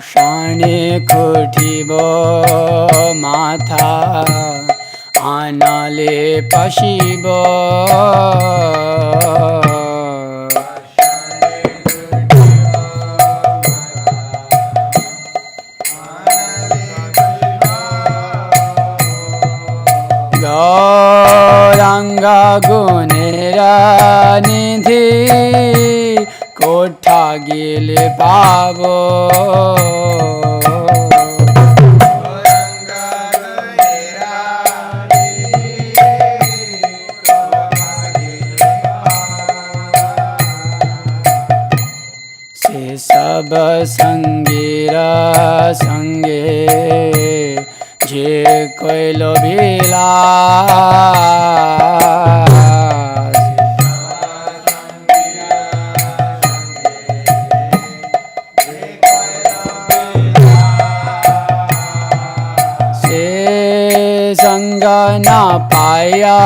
Shane Kutibo Mata Anale Pashibo Gauranga Gunera Nidhi Kotha Gile Pavo Se sab sangira sange je koi lobhila se sanga na paya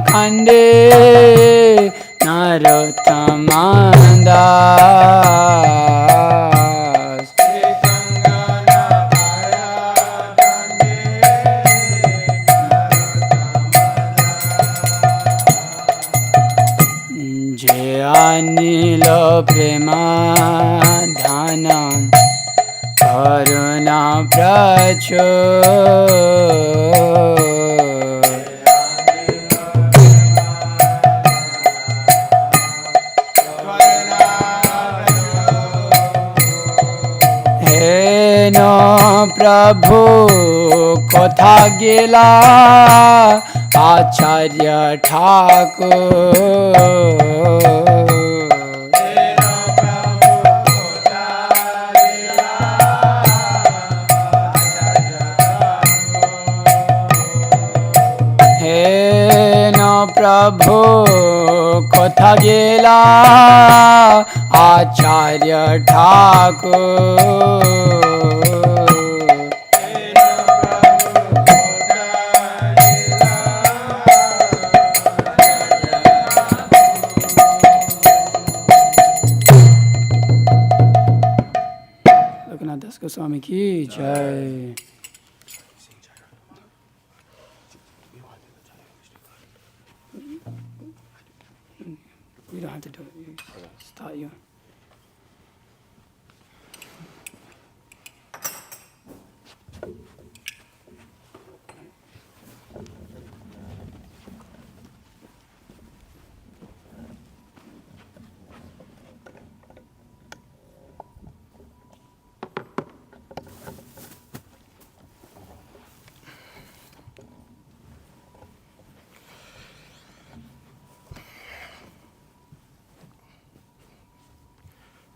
khande Narottamanda Jayanilo Prema Dhanam Karuna Pracho No Prabhu Kotha Gila Acharya Thakur Prabhu Kotha Gila Acharya Thakur Lokanath Das Goswami ki jai. You don't have to do it. Start you.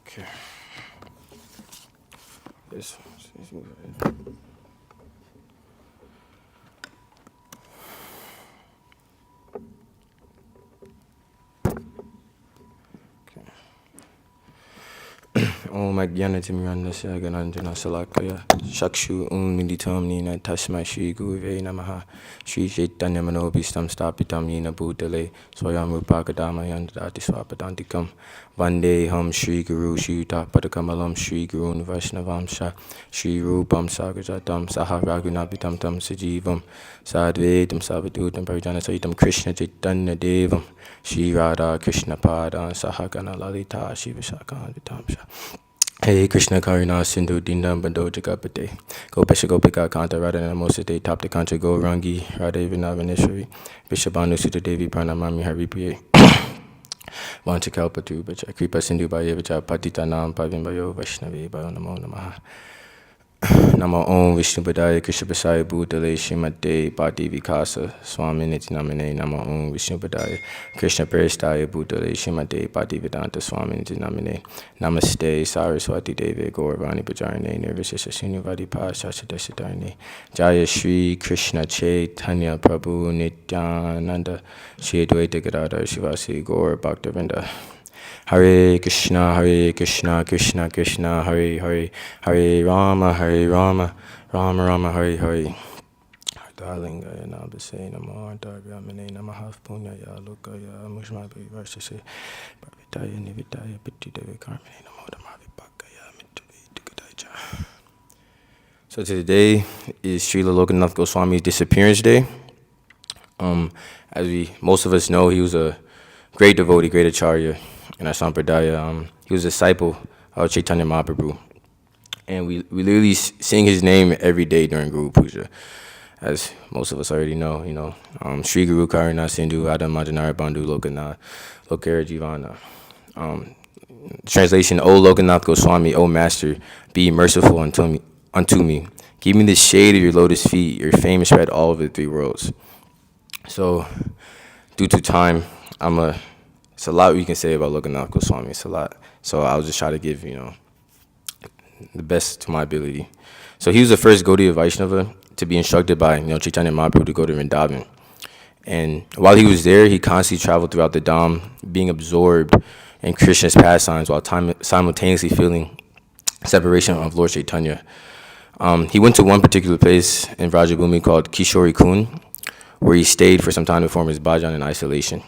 Okay. This. Om Ajnanatimranasya Gananjana Salakaya Shakshu Militam Nina Tasmai Shri Guruve Namaha Shri Chaitanya Manobhistam Stapitam Nina Bhutale Swayam Rupakadama Yandati Swapadantikam Vande Ham Shri Guru Shri Tapadakamalam Shri Guru Vaishnavamsha Shri Rupam Sagajatam Saha Raghunapitam Tam Sajivam Sadvedam Savadutam Parijana Saitam Krishna Chaitanya Devam Shri Radha Krishna Pada Sahagana Lalita Shri Visakan Vitamsha Hey Krishna Karuna Sindhu Dindam Bando Jagapate Gopesha Gopika Kanta Radha Namosate Top the Kancha Go Rangi Radha Vinavaneshwari Vishabhanu Sutta Devi Pranamami Haripriye Vanchakalpatu Bacha Kripa Sindhu Bhaya Vacha Patita Nam Pavimbayo Vaishnavi Bhayo Namo Namaha Namo Om Vishnu Padaya Krishna Pasaya Bhutale Shrimate Bhakti Vikasa Swami Niti Namine Namo Om Vishnu Padaya Krishna Prestaya Bhutale Shrimate Bhakti Vedanta Swami Niti Namine Namaste Saraswati Devi Gauravani Pajarane Nirvishesha Srinivadi Pasha Jaya Shri Krishna Chaitanya Prabhu Nityananda Shri Advaita Gadadhar Shivasi Gaur Bhaktavinda Hare Krishna, Krishna Krishna, Hare Hare, Hare Rama, Rama Rama, Hare Hare. Darlingaya Nabase Namo Dargamane Namaha Punyaya Lokaya Mushmabi Varsase Bhavitaya Nivitaya Pitti Devi Karmane Namo Dhamma Vipakaya Mittu Vidikadaja. So today is Srila Lokanath Goswami's disappearance day. As most of us know, he was a great devotee, great acharya in our sampradaya. He was a disciple of Chaitanya Mahaprabhu. And we literally sing his name every day during Guru Puja, as most of us already know, Sri Guru Karuna Sindhu Adam Majanara Bandhu Lokanath Lokara Jivana. Translation, O Lokanath Goswami, O Master, be merciful unto me. Give me the shade of your lotus feet, your fame is spread all over the 3 worlds. So, due to time, it's a lot we can say about Lokanath Goswami, it's a lot. So I'll just try to give, the best to my ability. So he was the first Gaudiya Vaishnava to be instructed by, Chaitanya Mahaprabhu to go to Vrindavan. And while he was there, he constantly traveled throughout the Dham, being absorbed in Krishna's pastimes while simultaneously feeling separation of Lord Chaitanya. He went to one particular place in Vrajabhumi called Kishori Kund, where he stayed for some time to perform his bhajan in isolation.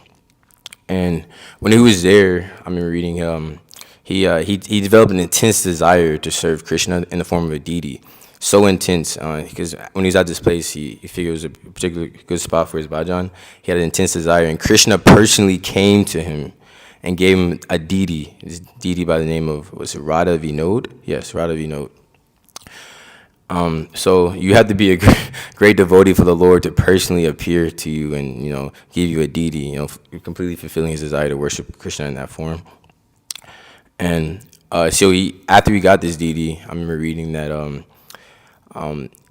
And when he was there, I remember reading he developed an intense desire to serve Krishna in the form of a deity. So intense, because when he was at this place, he figured it was a particularly good spot for his bhajan. He had an intense desire, and Krishna personally came to him and gave him a deity, this deity by the name of, was it Radha Vinod? Yes, Radha Vinod. So you have to be a great devotee for the Lord to personally appear to you and, give you a deity, completely fulfilling his desire to worship Krishna in that form. And so after he got this deity, I remember reading that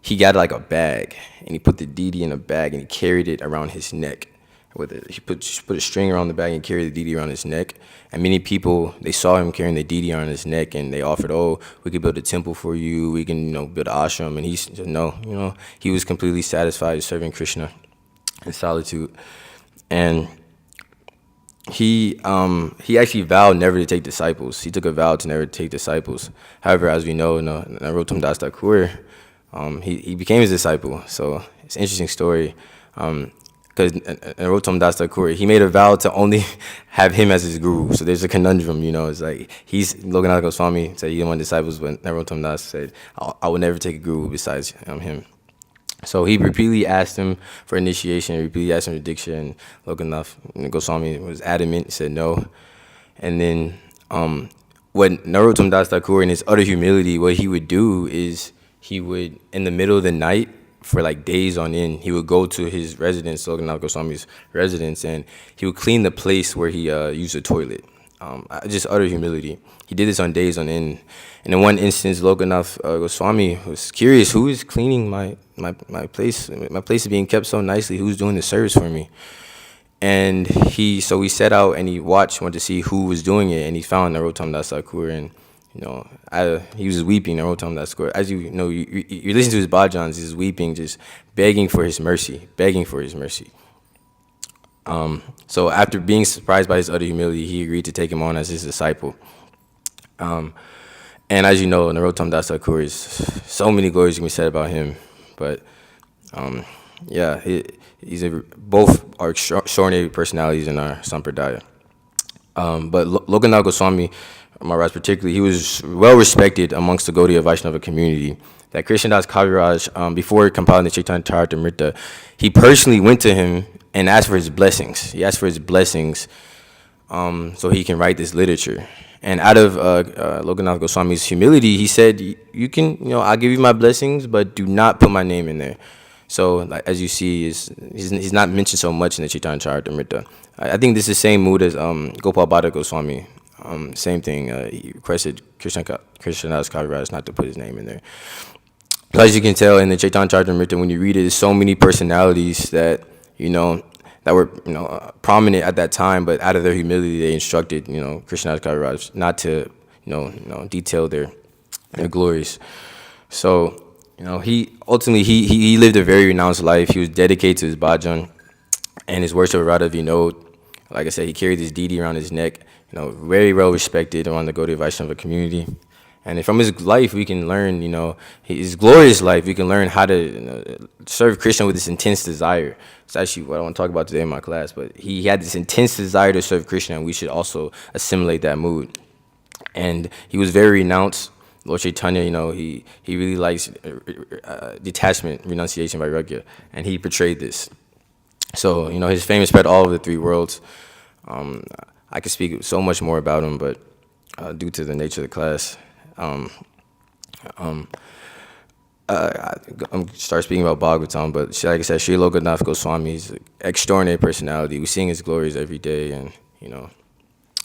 he got like a bag, and he put the deity in a bag, and he carried it around his neck. He put a string around the bag and carried the deity around his neck. And many people, they saw him carrying the deity around his neck, and they offered, we could build a temple for you, we can, build an ashram. And he said no, he was completely satisfied serving Krishna in solitude. And he actually vowed never to take disciples. He took a vow to never take disciples. However, as we know, Narottam Das Thakur, he became his disciple. So it's an interesting story. Because Narottam Das Thakur, he made a vow to only have him as his guru. So there's a conundrum, it's like Lokanath Goswami said he didn't want disciples, but Narottam Das said, I will never take a guru besides him. So he repeatedly asked him for initiation, repeatedly asked him for diksha, and Lokanath Goswami was adamant, he said no. And then what Narottam Das Thakur, in his utter humility, what he would do is he would, in the middle of the night, for like days on end, he would go to his residence, Lokanath Goswami's residence, and he would clean the place where he used the toilet. Just utter humility. He did this on days on end. And in one instance, Lokanath Goswami was curious, who is cleaning my place? My place is being kept so nicely. Who's doing the service for me? And he set out and he wanted to see who was doing it, and he found Narottam Das Thakur, and he was weeping, Narottam Das Thakur. As you know, you listen to his bhajans, he's weeping, just begging for his mercy. So after being surprised by his utter humility, he agreed to take him on as his disciple. And as you know, Narottam Das Thakur, is so many glories can be said about him. But both are extraordinary personalities in our sampradaya. But Lokanath Goswami Maharaj particularly, he was well respected amongst the Gaudiya Vaishnava community. That Krishnadas Kaviraj, before compiling the Chaitanya Charitamrita, he personally went to him and asked for his blessings. He asked for his blessings so he can write this literature. And out of Lokanath Goswami's humility, he said, you can, I'll give you my blessings, but do not put my name in there. So, as you see, he's not mentioned so much in the Chaitanya Charitamrita. I think this is the same mood as Gopal Bhatta Goswami. Same thing, he requested Krishnadas Kaviraj not to put his name in there. So as you can tell in the Chaitanya Charitamrita, when you read it, there's so many personalities that, that were, prominent at that time, but out of their humility, they instructed, Krishnadas Kaviraj not to, detail their glories. So, he ultimately, he lived a very renounced life. He was dedicated to his bhajan and his worship of Radha Vinod. Like I said, he carried this deity around his neck, very well respected around the Gaudiya Vaishnava community. And from his life, we can learn, his glorious life, we can learn how to serve Krishna with this intense desire. It's actually what I want to talk about today in my class, but he had this intense desire to serve Krishna, and we should also assimilate that mood. And he was very renounced, Lord Chaitanya, he really likes detachment, renunciation, vairagya, and he portrayed this. So, his fame is spread all over the three worlds. I could speak so much more about him, but due to the nature of the class, I'm start speaking about Bhagavatam. But like I said, Sri Lokanath Goswami is an extraordinary personality. We sing his glories every day, and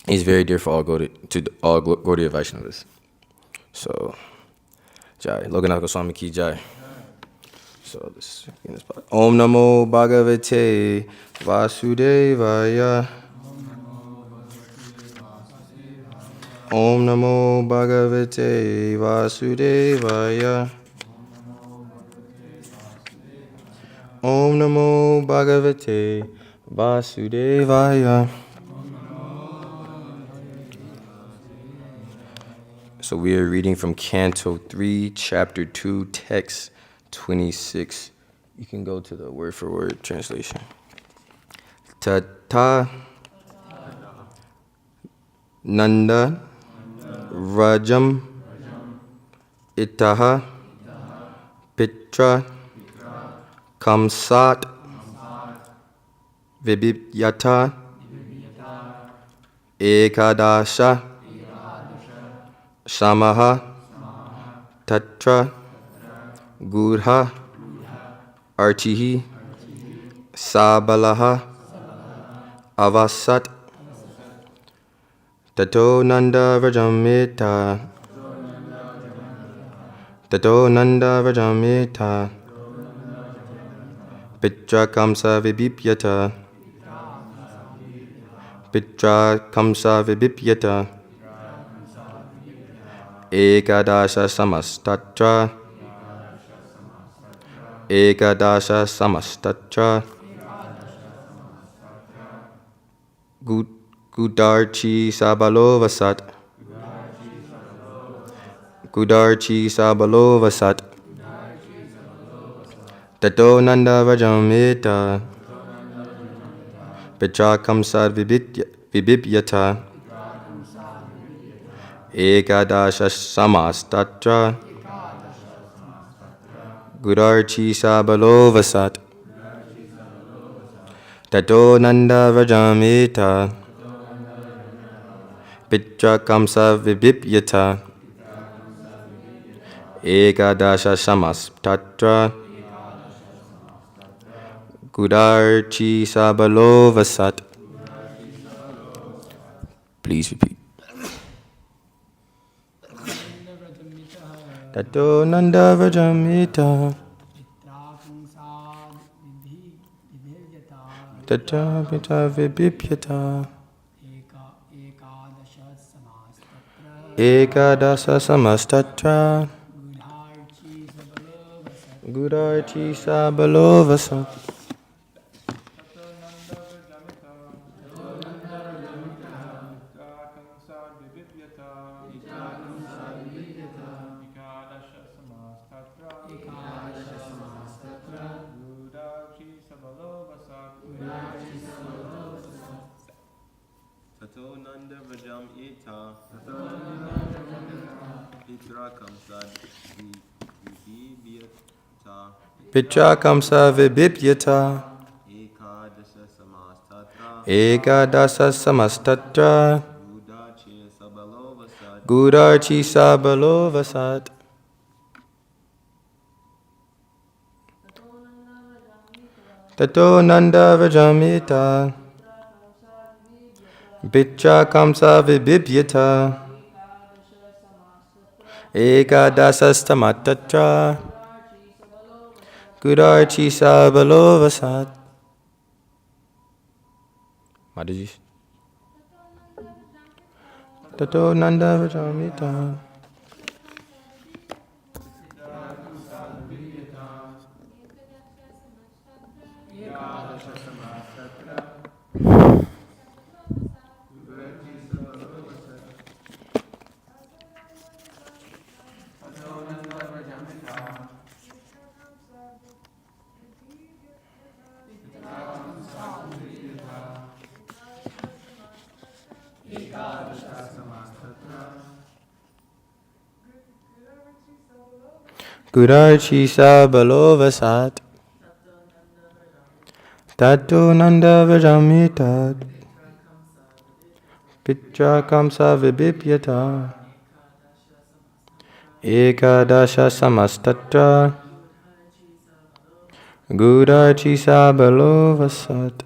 he's very dear for all Gaudiya Vaishnavas. So, Jai Lokanath Goswami ki Jai. So let's get this part. Om Namo Bhagavate Vasudevaya. Om Namo Bhagavate Vasudevaya. Om Namo Bhagavate Vasudevaya. So we are reading from Canto 3, Chapter 2, Text 26. You can go to the word-for-word translation. Tata Nanda Rajam Itaha Pitra Kamsat Vibhyata Ekadasha Samaha Tatra Gurha Archihi Sabalaha Avasat Tato Nanda Vrajamita Tato Nanda Vrajamita Pitra Kamsa Vibhyata Pitra Kamsa Vibhyata Ekadasha Samastatra Ekadasha Samastatra Gudarchi Sabalovasat Gudarchi Sabalovasat Tato Nanda Vrajamita Pitra Kamsa Vibhyata Ekadasha Samastatra Gudarchi Sabalovasat Tato Nanda Vrajamita Pitra Kamsa Vibhyata Ekadasha Samastatra Gudarchi Sabalovasat. Please repeat. Tato Nanda Vrajamita Tato Pita Vibhyata Ekadasha Samastatra Gudarchi Sabalovasat. Tato Nanda Vrajam Eta Pitra Kamsa Vibhyata Pitra Kamsa Vibhyata Ekadasha Samastatra Ekadasha Samastatra Gudachi Sabalovasat Gudarchi Sabalovasat. Tato Nanda Vrajamita Pitra Kamsa Vibhyata Ekadasha Samastatra Gudarchi Sabalovasat. Mataji. Tato Nanda Vrajamita Gudarchi Sabalovasat Tato Nanda Vajamitat Pitra Kamsa Vibipyata Ekadasha Samastatra Gudarchi Sabalovasat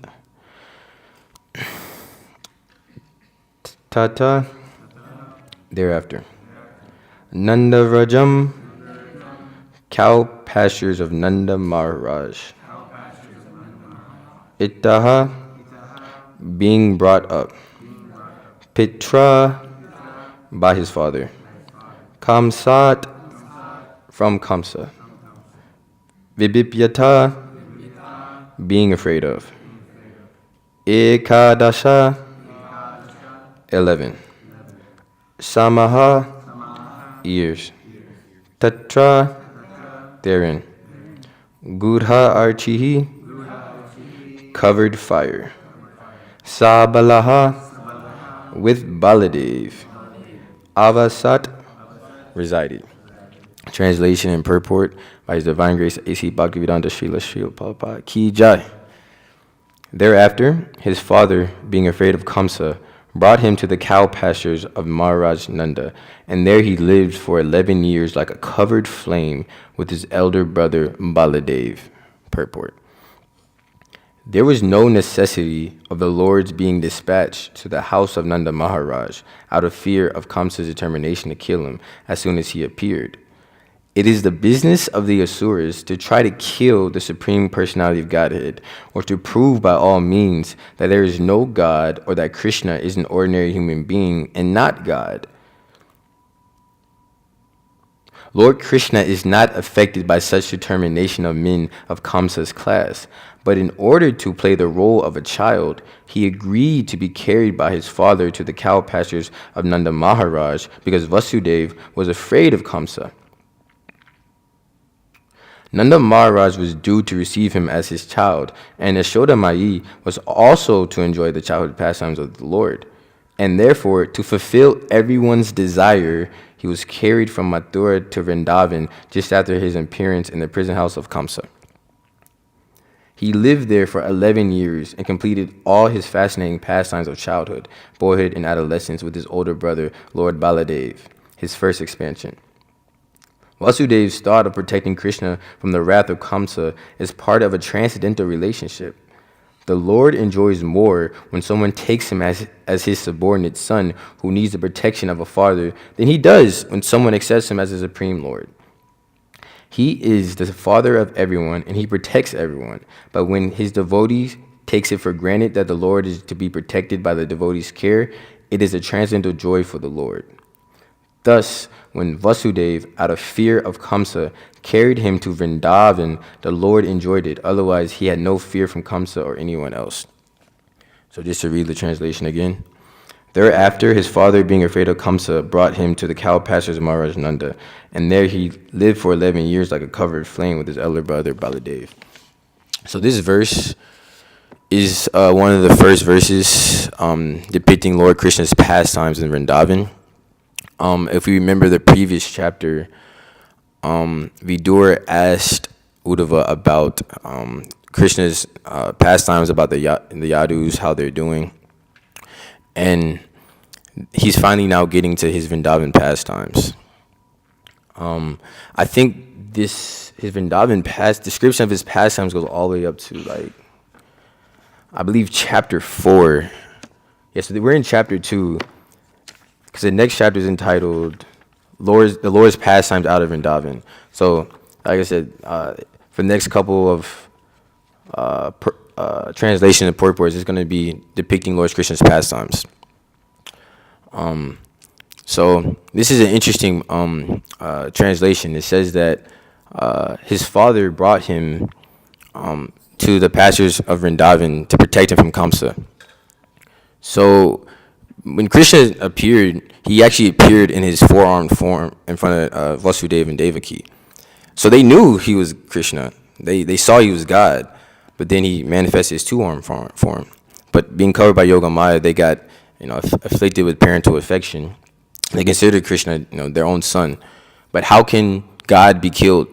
Tata thereafter. Nanda Rajam cow pastures of Nanda Maharaj. Ittaha being brought up. Pitra by his father. Kamsat from Kamsa. Vibipyata being afraid of. Ekadasha 11. Samaha years. Tatra therein. Gudha archihi covered fire. Sabalaha with Baladev. Avasat resided. Translation and purport by His Divine Grace A.C. Bhaktivedanta Srila Srila Prabhupada Ki Jai. Thereafter, his father, being afraid of Kamsa, brought him to the cow pastures of Maharaj Nanda, and there he lived for 11 years like a covered flame with his elder brother Baladev. Purport. There was no necessity of the Lord's being dispatched to the house of Nanda Maharaj out of fear of Kamsa's determination to kill him as soon as he appeared. It is the business of the Asuras to try to kill the Supreme Personality of Godhead, or to prove by all means that there is no God, or that Krishna is an ordinary human being and not God. Lord Krishna is not affected by such determination of men of Kamsa's class, but in order to play the role of a child, he agreed to be carried by his father to the cow pastures of Nanda Maharaj because Vasudeva was afraid of Kamsa. Nanda Maharaj was due to receive him as his child, and Yashoda Mai was also to enjoy the childhood pastimes of the Lord. And therefore, to fulfill everyone's desire, he was carried from Mathura to Vrindavan just after his appearance in the prison house of Kamsa. He lived there for 11 years and completed all his fascinating pastimes of childhood, boyhood, and adolescence with his older brother, Lord Baladev, his first expansion. Vasudev's thought of protecting Krishna from the wrath of Kamsa is part of a transcendental relationship. The Lord enjoys more when someone takes him as his subordinate son who needs the protection of a father than he does when someone accepts him as a supreme Lord. He is the father of everyone and he protects everyone, but when his devotees takes it for granted that the Lord is to be protected by the devotee's care, it is a transcendental joy for the Lord. Thus, when Vasudeva, out of fear of Kamsa, carried him to Vrindavan, the Lord enjoyed it. Otherwise, he had no fear from Kamsa or anyone else. So just to read the translation again. Thereafter, his father, being afraid of Kamsa, brought him to the cow pastures of Maharaj Nanda, and there he lived for 11 years like a covered flame with his elder brother Baladev. So this verse is one of the first verses depicting Lord Krishna's pastimes in Vrindavan. If we remember the previous chapter, Vidur asked Uddhava about Krishna's pastimes, about the Yadus, how they're doing. And he's finally now getting to his Vrindavan pastimes. I think his Vrindavan description of his pastimes goes all the way up to, I believe, chapter 4. Yeah, so we're in chapter 2. Because the next chapter is entitled The Lord's Pastimes Out of Vrindavan. So, like I said, for the next couple of translation and purports, it's going to be depicting Lord Krishna's pastimes. So, this is an interesting translation. It says that his father brought him to the pastures of Vrindavan to protect him from Kamsa. So, when Krishna appeared, he actually appeared in his four-armed form in front of Vasudeva and Devaki. So they knew he was Krishna. They saw he was God, but then he manifested his two-armed form. But being covered by Yoga Maya, they got afflicted with parental affection. They considered Krishna their own son. But how can God be killed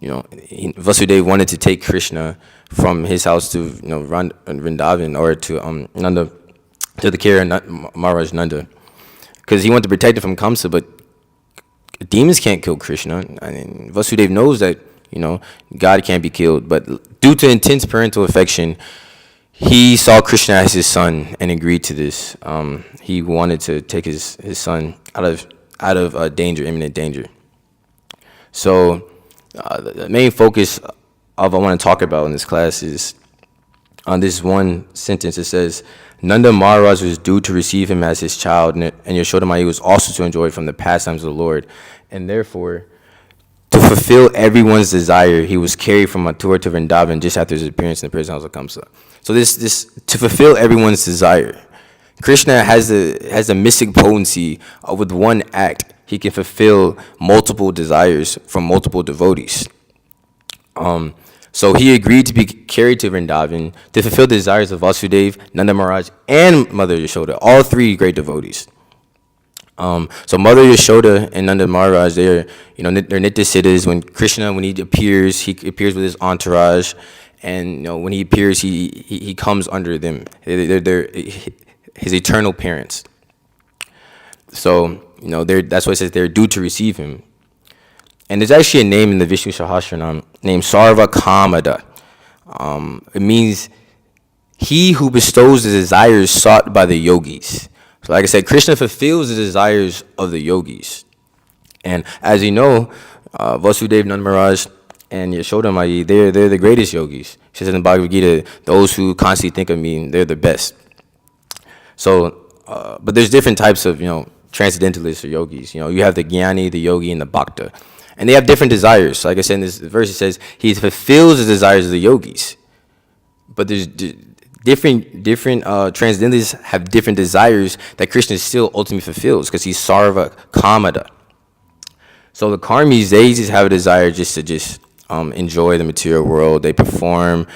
Vasudeva wanted to take Krishna from his house to Vrindavan, or to Nanda, to the care of Maharaj Nanda, because he wanted to protect it from Kamsa, but demons can't kill Krishna. I mean, Vasudeva knows that God can't be killed, but due to intense parental affection, he saw Krishna as his son and agreed to this. He wanted to take his son out of danger, imminent danger. So the main focus of what I want to talk about in this class is on this one sentence. It says, Nanda Maharaj was due to receive him as his child, and Yashoda Mai was also to enjoy from the pastimes of the Lord. And therefore, to fulfill everyone's desire, he was carried from Mathura to Vrindavan just after his appearance in the prison house of Kamsa. So this to fulfill everyone's desire, Krishna has a mystic potency with one act. He can fulfill multiple desires from multiple devotees. So he agreed to be carried to Vrindavan to fulfill the desires of Vasudeva, Nanda Maharaj, and Mother Yashoda, all three great devotees. So Mother Yashoda and Nanda Maharaj, they're Nitya Siddhas. When Krishna, when he appears with his entourage, and when he appears, he comes under them. They're his eternal parents. So that's why it says they're due to receive him. And there's actually a name in the Vishnu Sahasranam named Sarva Kamada. It means he who bestows the desires sought by the yogis. So like I said, Krishna fulfills the desires of the yogis. And as you know, Vasudeva, Nanda Maharaj, and Yashoda Mai, they're the greatest yogis. She says in the Bhagavad Gita, those who constantly think of me, they're the best. So, but there's different types of, transcendentalists or yogis. You have the Jnani, the yogi, and the Bhakta. And they have different desires. Like I said in this verse, it says he fulfills the desires of the yogis. But there's different transcendentalists have different desires that Krishna still ultimately fulfills, because he's Sarva Kamada. So the karmis, they just have a desire to enjoy the material world. They perform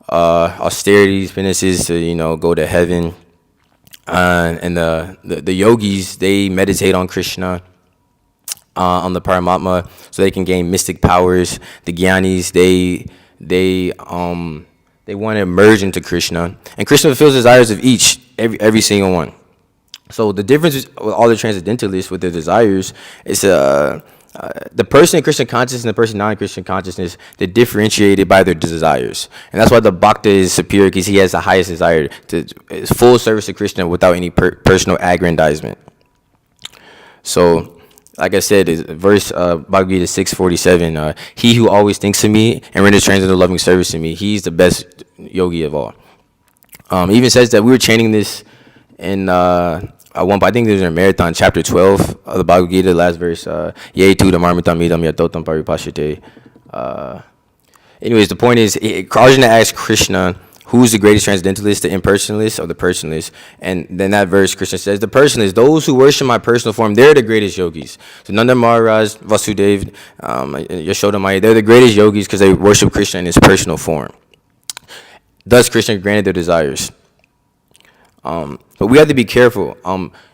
austerities, penances to go to heaven. And the yogis, they meditate on Krishna, on the Paramatma, so they can gain mystic powers. The Jnanis, they want to merge into Krishna, and Krishna fulfills the desires of every single one. So the difference with all the transcendentalists with their desires is the person in Krishna consciousness and the person not in Krishna consciousness, they're differentiated by their desires. And that's why the Bhakta is superior, because he has the highest desire to full service to Krishna without any personal aggrandizement. So, like I said, verse Bhagavad Gita 6:47, he who always thinks of me and renders transcendental loving service to me, he's the best yogi of all. It even says that we were chanting this in I think there's in marathon, chapter 12 of the Bhagavad Gita, last verse, Ye tu dhamarmitam idam yatotam paripashite. Anyways, the point is, Arjuna asked Krishna, who's the greatest transcendentalist, the impersonalist or the personalist? And then that verse, Krishna says, the personalist, those who worship my personal form, they're the greatest yogis. So Nanda Maharaj, Vasudeva, Yashoda Mai, they're the greatest yogis because they worship Krishna in his personal form. Thus, Krishna granted their desires. But we have to be careful.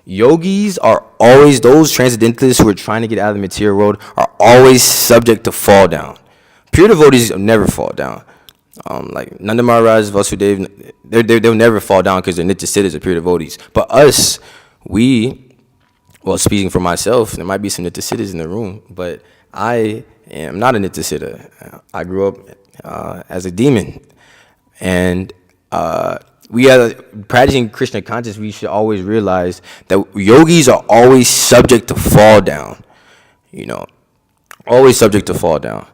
Yogis are always, those transcendentalists who are trying to get out of the material world are always subject to fall down. Pure devotees never fall down. Like Nanda Maharaj, Vasudeva, they'll never fall down because they're Nitya Siddhas or pure devotees. But us, speaking for myself, there might be some Nitya Siddhas in the room, but I am not a Nitya Siddha. I grew up as a demon. And we are practicing Krishna consciousness. We should always realize that yogis are always subject to fall down. Always subject to fall down.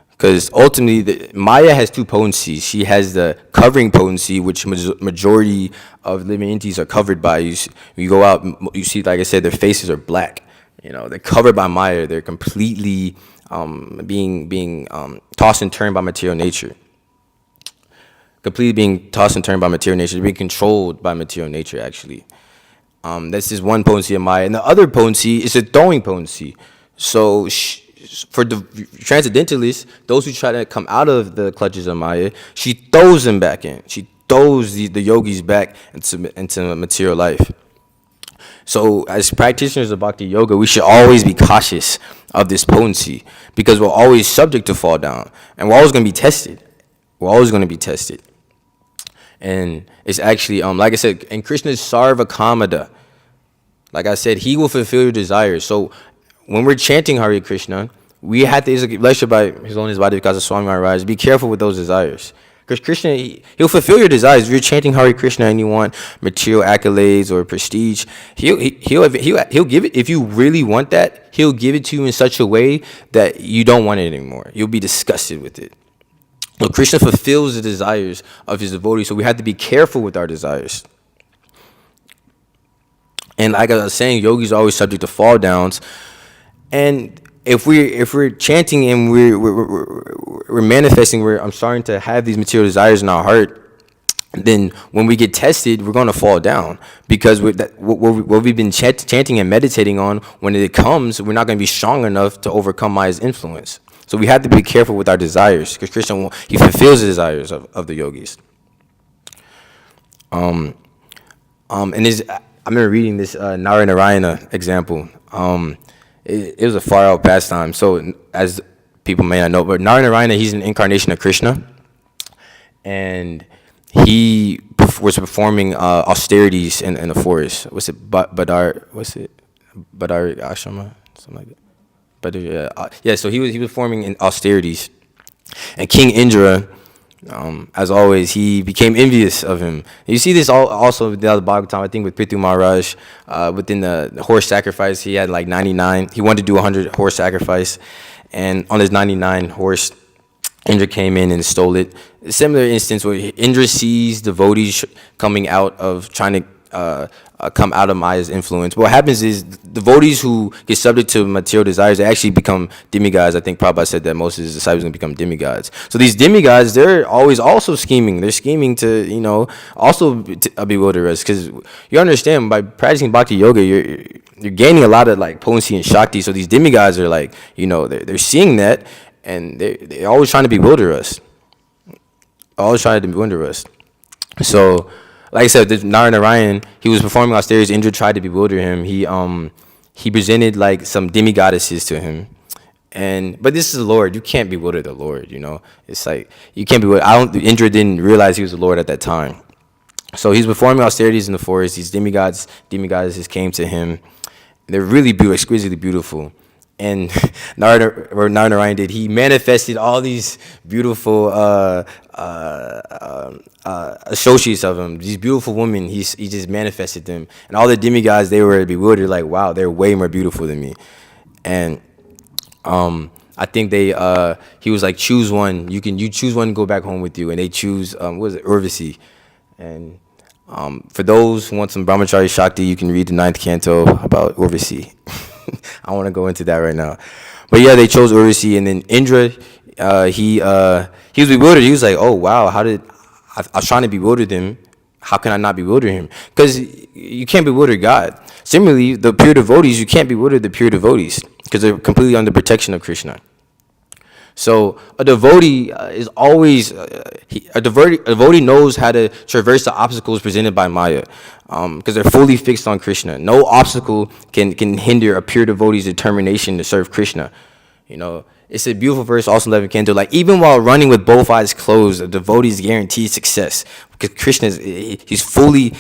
Because ultimately, Maya has two potencies. She has the covering potency, which majority of living entities are covered by. You go out, you see, like I said, their faces are black. They're covered by Maya. They're completely being tossed and turned by material nature. Completely being tossed and turned by material nature. They're being controlled by material nature, actually. That's just one potency of Maya. And the other potency is a throwing potency. So for the transcendentalists, those who try to come out of the clutches of Maya, she throws them back in. She throws the yogis back into material life. So as practitioners of Bhakti Yoga, we should always be cautious of this potency because we're always subject to fall down. And we're always going to be tested. We're always going to be tested. And it's actually, like I said, in Krishna's Sarva Kamada, like I said, he will fulfill your desires. So when we're chanting Hare Krishna, we have to, it's a lecture by His Holiness Bhadavika Swami Maharaj, be careful with those desires. Because Krishna, he'll fulfill your desires. If you're chanting Hare Krishna and you want material accolades or prestige, he'll give it. If you really want that, he'll give it to you in such a way that you don't want it anymore. You'll be disgusted with it. So Krishna fulfills the desires of his devotees, so we have to be careful with our desires. And like I was saying, yogis are always subject to fall downs. And if we're chanting and we're manifesting, I'm starting to have these material desires in our heart, then when we get tested, we're going to fall down because what we've been chanting and meditating on, when it comes, we're not going to be strong enough to overcome Maya's influence. So we have to be careful with our desires because Krishna, he fulfills the desires of the yogis. And I remember reading this Narayana example. It was a far out pastime. So as people may not know, but Narayana, he's an incarnation of Krishna, and he was performing austerities in the forest. What's it? Badari Ashrama, something like that. But so he was performing in austerities, and King Indra, as always, he became envious of him. You see this also in the other Bhagavatam, I think, with Prithu Maharaj, within the horse sacrifice. He had like 99. He wanted to do 100 horse sacrifice, and on his 99 horse, Indra came in and stole it. A similar instance where Indra sees devotees coming out of trying to come out of Maya's influence. What happens is devotees who get subject to material desires, they actually become demigods. I think Prabhupada said that most of his disciples are going to become demigods. So these demigods, they're always also scheming. They're scheming to, also bewilder us. Because you understand, by practicing Bhakti Yoga, you're gaining a lot of like potency and Shakti. So these demigods are like, they're seeing that, and they're always trying to bewilder us. Always trying to bewilder us. So, like I said, Narayan, he was performing austerities. Indra tried to bewilder him. He presented like some demigoddesses to him, but this is the Lord. You can't bewilder the Lord. It's like you can't bewilder. Indra didn't realize he was the Lord at that time. So he's performing austerities in the forest. These demigoddesses came to him. They're really exquisitely beautiful. And Narayan did. He manifested all these beautiful associates of him, these beautiful women. He just manifested them, and all the demigods, they were bewildered, like, wow, they're way more beautiful than me. And I think he was like, choose one. You choose one and go back home with you. And they choose what was it, Urvasi. And for those who want some Brahmachari Shakti, you can read the 9th canto about Urvasi. I don't want to go into that right now, but yeah, they chose Urvasi, and then Indra, he was bewildered. He was like, oh wow, I was trying to bewilder them. How can I not bewilder him? Because you can't bewilder God. Similarly, the pure devotees, you can't bewilder the pure devotees because they're completely under protection of Krishna. So a devotee is always a devotee knows how to traverse the obstacles presented by Maya, because they're fully fixed on Krishna. No obstacle can hinder a pure devotee's determination to serve Krishna. It's a beautiful verse, also 11 canto. Like, even while running with both eyes closed, a devotee is guaranteed success because Krishna he's fully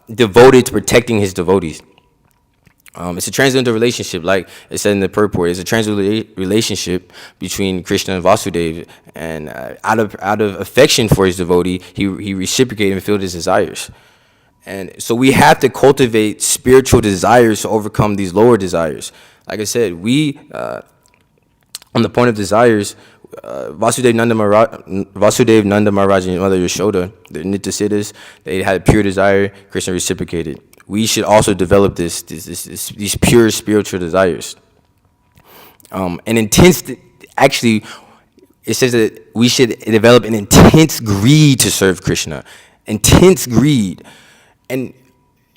devoted to protecting his devotees. It's a transcendental relationship, like it said in the purport. It's a transcendental relationship between Krishna and Vasudeva, and out of affection for his devotee, he reciprocated and fulfilled his desires. And so we have to cultivate spiritual desires to overcome these lower desires. Like I said, on the point of desires, Vasudeva Nanda Maharaj and Mother Yashoda, the Nityasiddhas, they had a pure desire. Krishna reciprocated. We should also develop these pure spiritual desires. Actually, it says that we should develop an intense greed to serve Krishna. Intense greed. And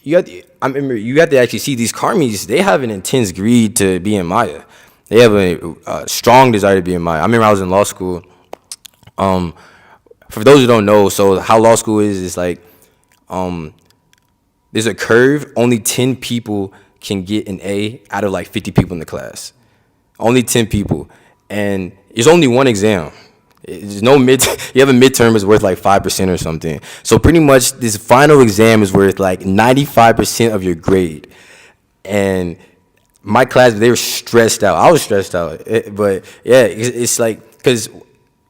you have to actually see these karmis, they have an intense greed to be in Maya. They have a strong desire to be in Maya. I remember I was in law school. For those who don't know, so how law school is like, there's a curve. Only 10 people can get an A out of like 50 people in the class. Only 10 people. And there's only one exam. There's no you have a midterm is worth like 5% or something. So pretty much this final exam is worth like 95% of your grade. And my class, they were stressed out. I was stressed out. But yeah, it's like, because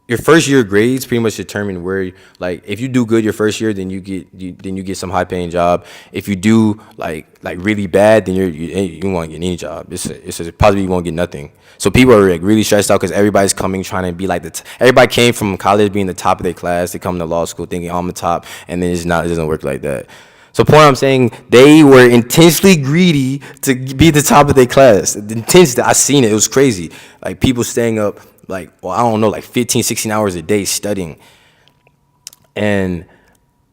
your first year grades pretty much determine where, like, if you do good your first year, then you get some high paying job. If you do like really bad, then you won't get any job. It's possibly you won't get nothing. So people are like really stressed out because everybody's coming trying to be like everybody came from college being the top of their class. They come to law school thinking, oh, I'm the top, and then it doesn't work like that. So point I'm saying, they were intensely greedy to be the top of their class. I seen it. It was crazy. Like people staying up like, well, I don't know, like 15, 16 hours a day studying. And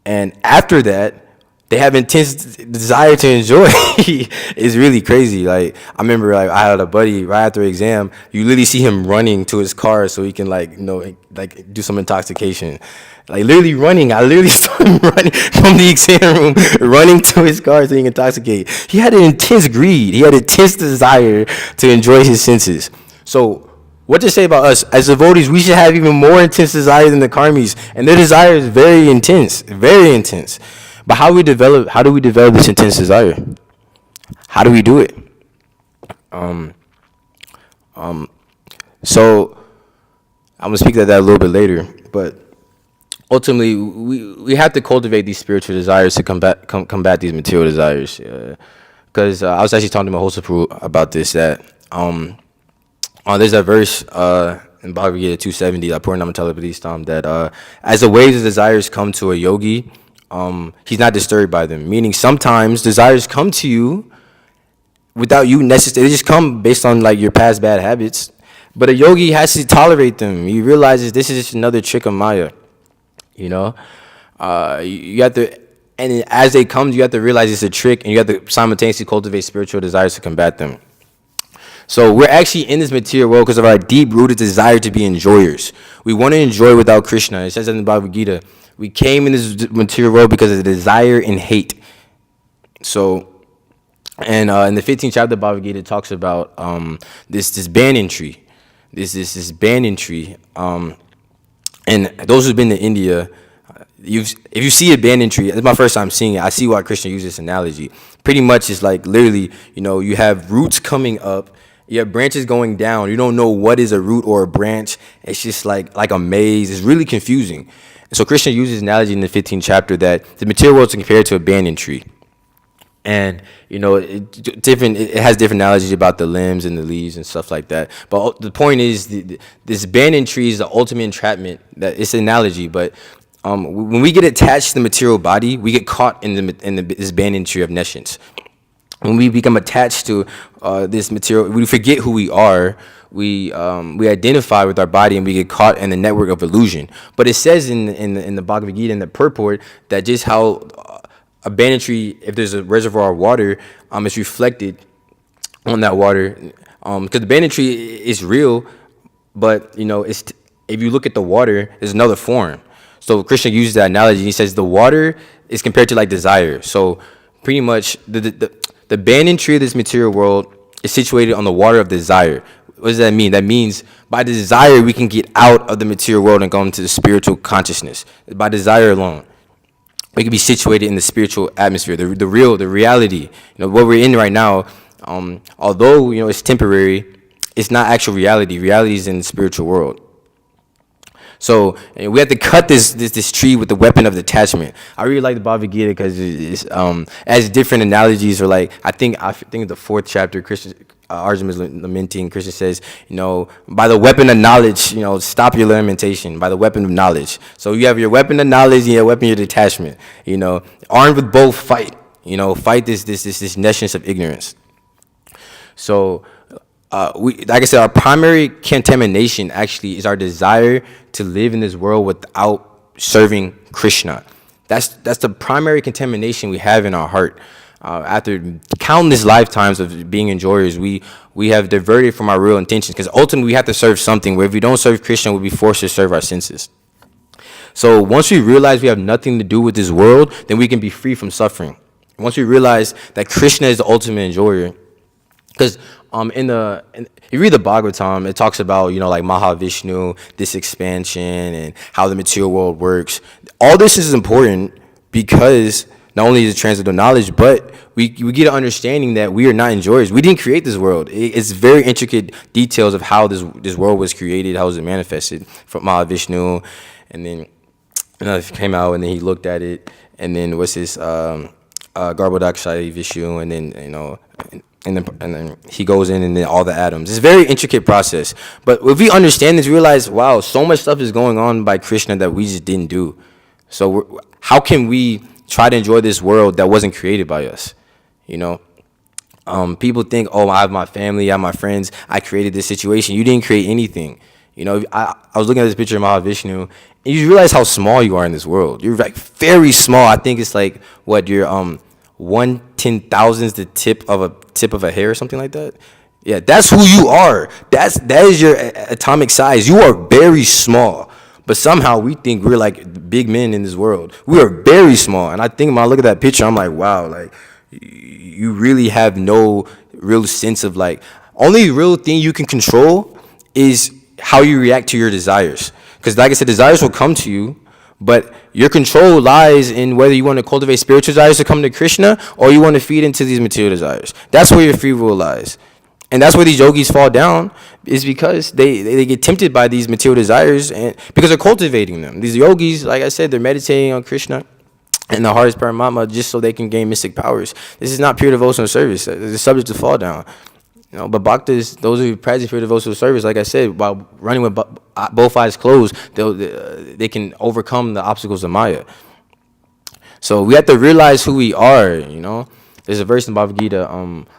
after that, they have intense desire to enjoy. It's really crazy. Like I remember, like I had a buddy right after exam. You literally see him running to his car so he can like do some intoxication. Like literally running. I literally saw him running from the exam room, running to his car so he can intoxicate. He had an intense greed. He had an intense desire to enjoy his senses. So what to say about us as devotees? We should have even more intense desire than the karmis, and their desire is very intense, very intense. But how do we develop this intense desire? How do we do it? So I'm gonna speak to that a little bit later, but ultimately we have to cultivate these spiritual desires to combat these material desires. Because I was actually talking to my host Prabhu about this, that there's a verse in Bhagavad Gita 270, that as the waves of desires come to a yogi, he's not disturbed by them. Meaning sometimes desires come to you without you necessarily, they just come based on like your past bad habits. But a yogi has to tolerate them. He realizes this is just another trick of Maya. You know, you have to, and as they come, you have to realize it's a trick, and you have to simultaneously cultivate spiritual desires to combat them. So we're actually in this material world because of our deep-rooted desire to be enjoyers. We want to enjoy without Krishna. It says in the Bhagavad Gita, we came in this material world because of the desire and hate. So, and in the 15th chapter of Bhagavad Gita, it talks about this banyan tree. This banyan tree. And those who've been to India, if you see a banyan tree, it's my first time seeing it. I see why Krishna used this analogy. Pretty much, it's like literally, you have roots coming up, you have branches going down. You don't know what is a root or a branch. It's just like a maze. It's really confusing. And so Krishna uses an analogy in the 15th chapter that the material world is compared to a banyan tree. And it has different analogies about the limbs and the leaves and stuff like that. But the point is, this banyan tree is the ultimate entrapment. That it's an analogy, but when we get attached to the material body, we get caught in this banyan tree of nescience. When we become attached to this material, we forget who we are. We identify with our body, and we get caught in the network of illusion. But it says in the Bhagavad Gita, in the purport, that just how a banyan tree, if there's a reservoir of water, it's reflected on that water. Because the banyan tree is real, but it's if you look at the water, there's another form. So Krishna uses that analogy. He says the water is compared to like desire. So pretty much the banyan tree of this material world is situated on the water of desire. What does that mean? That means by desire we can get out of the material world and go into the spiritual consciousness. By desire alone, we can be situated in the spiritual atmosphere, the reality. What we're in right now. Although it's temporary, it's not actual reality. Reality is in the spiritual world. So we have to cut this tree with the weapon of detachment. I really like the Bhagavad Gita because it's as different analogies. Or like I think the fourth chapter, Arjuna is lamenting. Krishna says, by the weapon of knowledge, stop your lamentation. By the weapon of knowledge. So you have your weapon of knowledge and your weapon of detachment. Armed with both, fight. Fight this nescience of ignorance. So. Like I said, our primary contamination actually is our desire to live in this world without serving Krishna. That's the primary contamination we have in our heart. After countless lifetimes of being enjoyers, we have diverted from our real intentions, because ultimately we have to serve something. Where if we don't serve Krishna, we'll be forced to serve our senses. So once we realize we have nothing to do with this world, then we can be free from suffering. once we realize that Krishna is the ultimate enjoyer, because you read the Bhagavatam, it talks about, like Mahavishnu, this expansion, and how the material world works. All this is important because not only is it transcendental knowledge, but we get an understanding that we are not enjoyers. We didn't create this world. It's very intricate details of how this world was created, how was it manifested from Mahavishnu, and then it came out, and then he looked at it, and then what's this Garbhodakshai Vishnu, and then and then he goes in, and then all the atoms. It's a very intricate process. But if we understand this, we realize, wow, so much stuff is going on by Krishna that we just didn't do. So how can we try to enjoy this world that wasn't created by us? People think, oh, I have my family, I have my friends, I created this situation. You didn't create anything. I was looking at this picture of Mahavishnu, and you realize how small you are in this world. You're like very small. I think it's like what you're 1/10,000th the tip of a hair or something like that. Yeah, that's who you are. That is your atomic size. You are very small. But somehow we think we're like big men in this world. We are very small. And I think when I look at that picture, I'm like, wow, like you really have no real sense of like, only real thing you can control is how you react to your desires. Because like I said, desires will come to you, but your control lies in whether you want to cultivate spiritual desires to come to Krishna or you want to feed into these material desires. That's where your free will lies. And that's where these yogis fall down, is because they get tempted by these material desires, and because they're cultivating them. These yogis, like I said, they're meditating on Krishna and the heart is Paramatma just so they can gain mystic powers. This is not pure devotional service. It's subject to fall down. But bhaktas, those who practice pure devotional service, like I said, while running with both eyes closed, they can overcome the obstacles of Maya. So we have to realize who we are, There's a verse in Bhagavad Gita,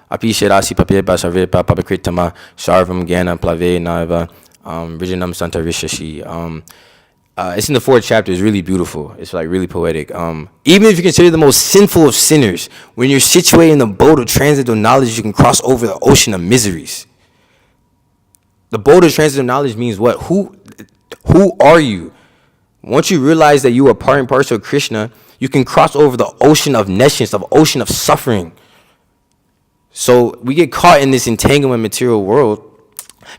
Api Shirasi Papeba Sarvepa Papakritama Sarvam Gyana Plave Naiva Vijanam Santa Rishashi. It's in the 4th chapter. It's really beautiful. It's like really poetic. Even if you consider the most sinful of sinners, when you're situated in the boat of transcendental knowledge, you can cross over the ocean of miseries. The boat of transcendental knowledge means what? Who are you? Once you realize that you are part and parcel of Krishna, you can cross over the ocean of nescience, the ocean of suffering. So we get caught in this entanglement material world